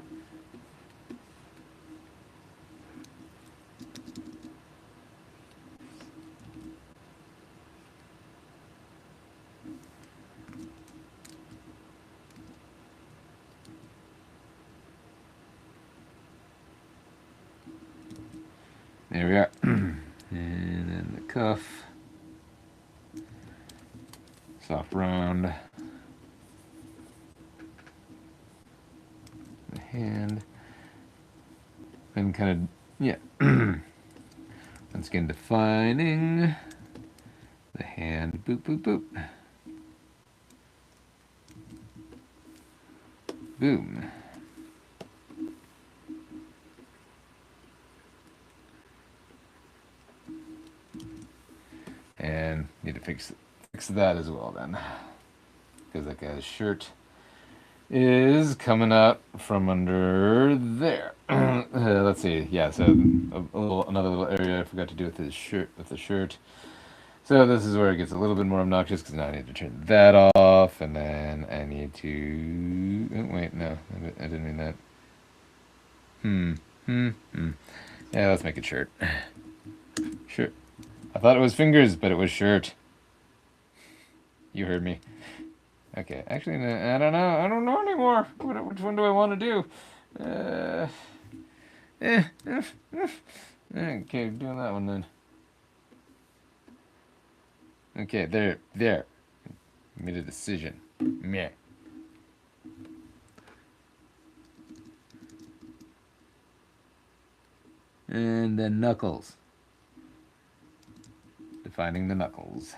There we are. And then the cuff. Soft round. The hand. And kind of, yeah. Once again, defining the hand. Boop, boop, boop. Boom. And need to fix that as well then, because that guy's shirt is coming up from under there. Let's see. Yeah, so another little area I forgot to do with his shirt, with the shirt. So this is where it gets a little bit more obnoxious because now I need to turn that off, and then I need to. Oh, wait, no, I didn't mean that. Yeah, let's make it shirt. Shirt. I thought it was fingers, but it was shirt. You heard me. Okay, actually, I don't know. I don't know anymore. Which one do I want to do? Okay, doing that one then. Okay, there. Made a decision. Meh. And then knuckles. Defining the knuckles.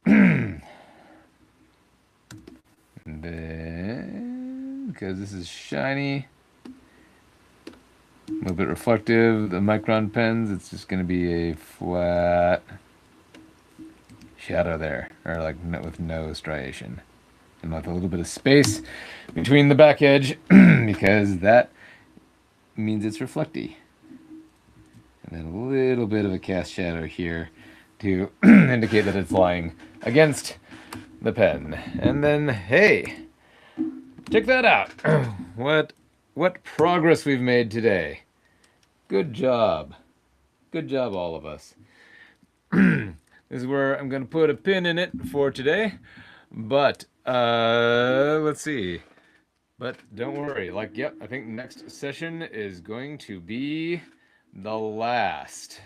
And then, because this is shiny, a little bit reflective, the micron pens, it's just going to be a flat shadow there, or like with no striation. And with a little bit of space between the back edge, because that means it's reflecty. And then a little bit of a cast shadow here to indicate that it's lying against the pen. And then, hey, check that out. What progress we've made today. Good job. Good job, all of us. This is where I'm going to put a pin in it for today. But let's see. But don't worry. Like, yep, I think next session is going to be the last.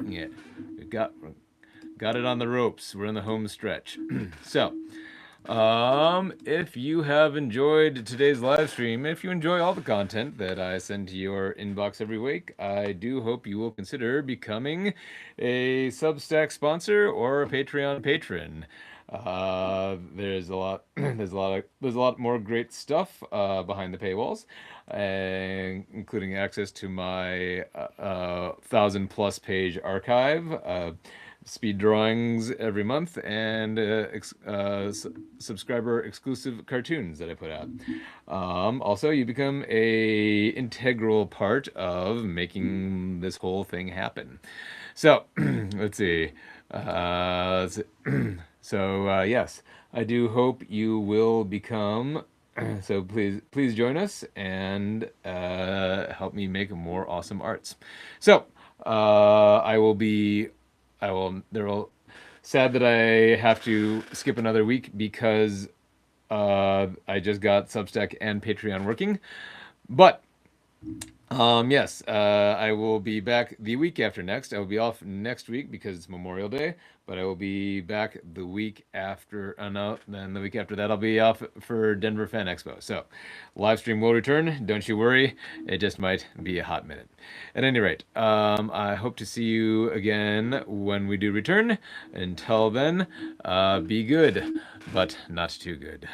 Yeah, we got it on the ropes. We're in the home stretch. So, if you have enjoyed today's live stream, if you enjoy all the content that I send to your inbox every week, I do hope you will consider becoming a Substack sponsor or a Patreon patron. There's a lot, there's a lot more great stuff behind the paywalls, including access to my 1,000+ page archive. Speed drawings every month, and subscriber exclusive cartoons that I put out. Also, you become a integral part of making this whole thing happen. So let's see. So yes, I do hope you will become. So please join us and help me make more awesome arts. So I will be I will. There will. Sad that I have to skip another week because I just got Substack and Patreon working. But yes, I will be back the week after next. I will be off next week because it's Memorial Day, but I will be back the week after. No, then the week after that, I'll be off for Denver Fan Expo. So, live stream will return. Don't you worry. It just might be a hot minute. At any rate, I hope to see you again when we do return. Until then, be good, but not too good.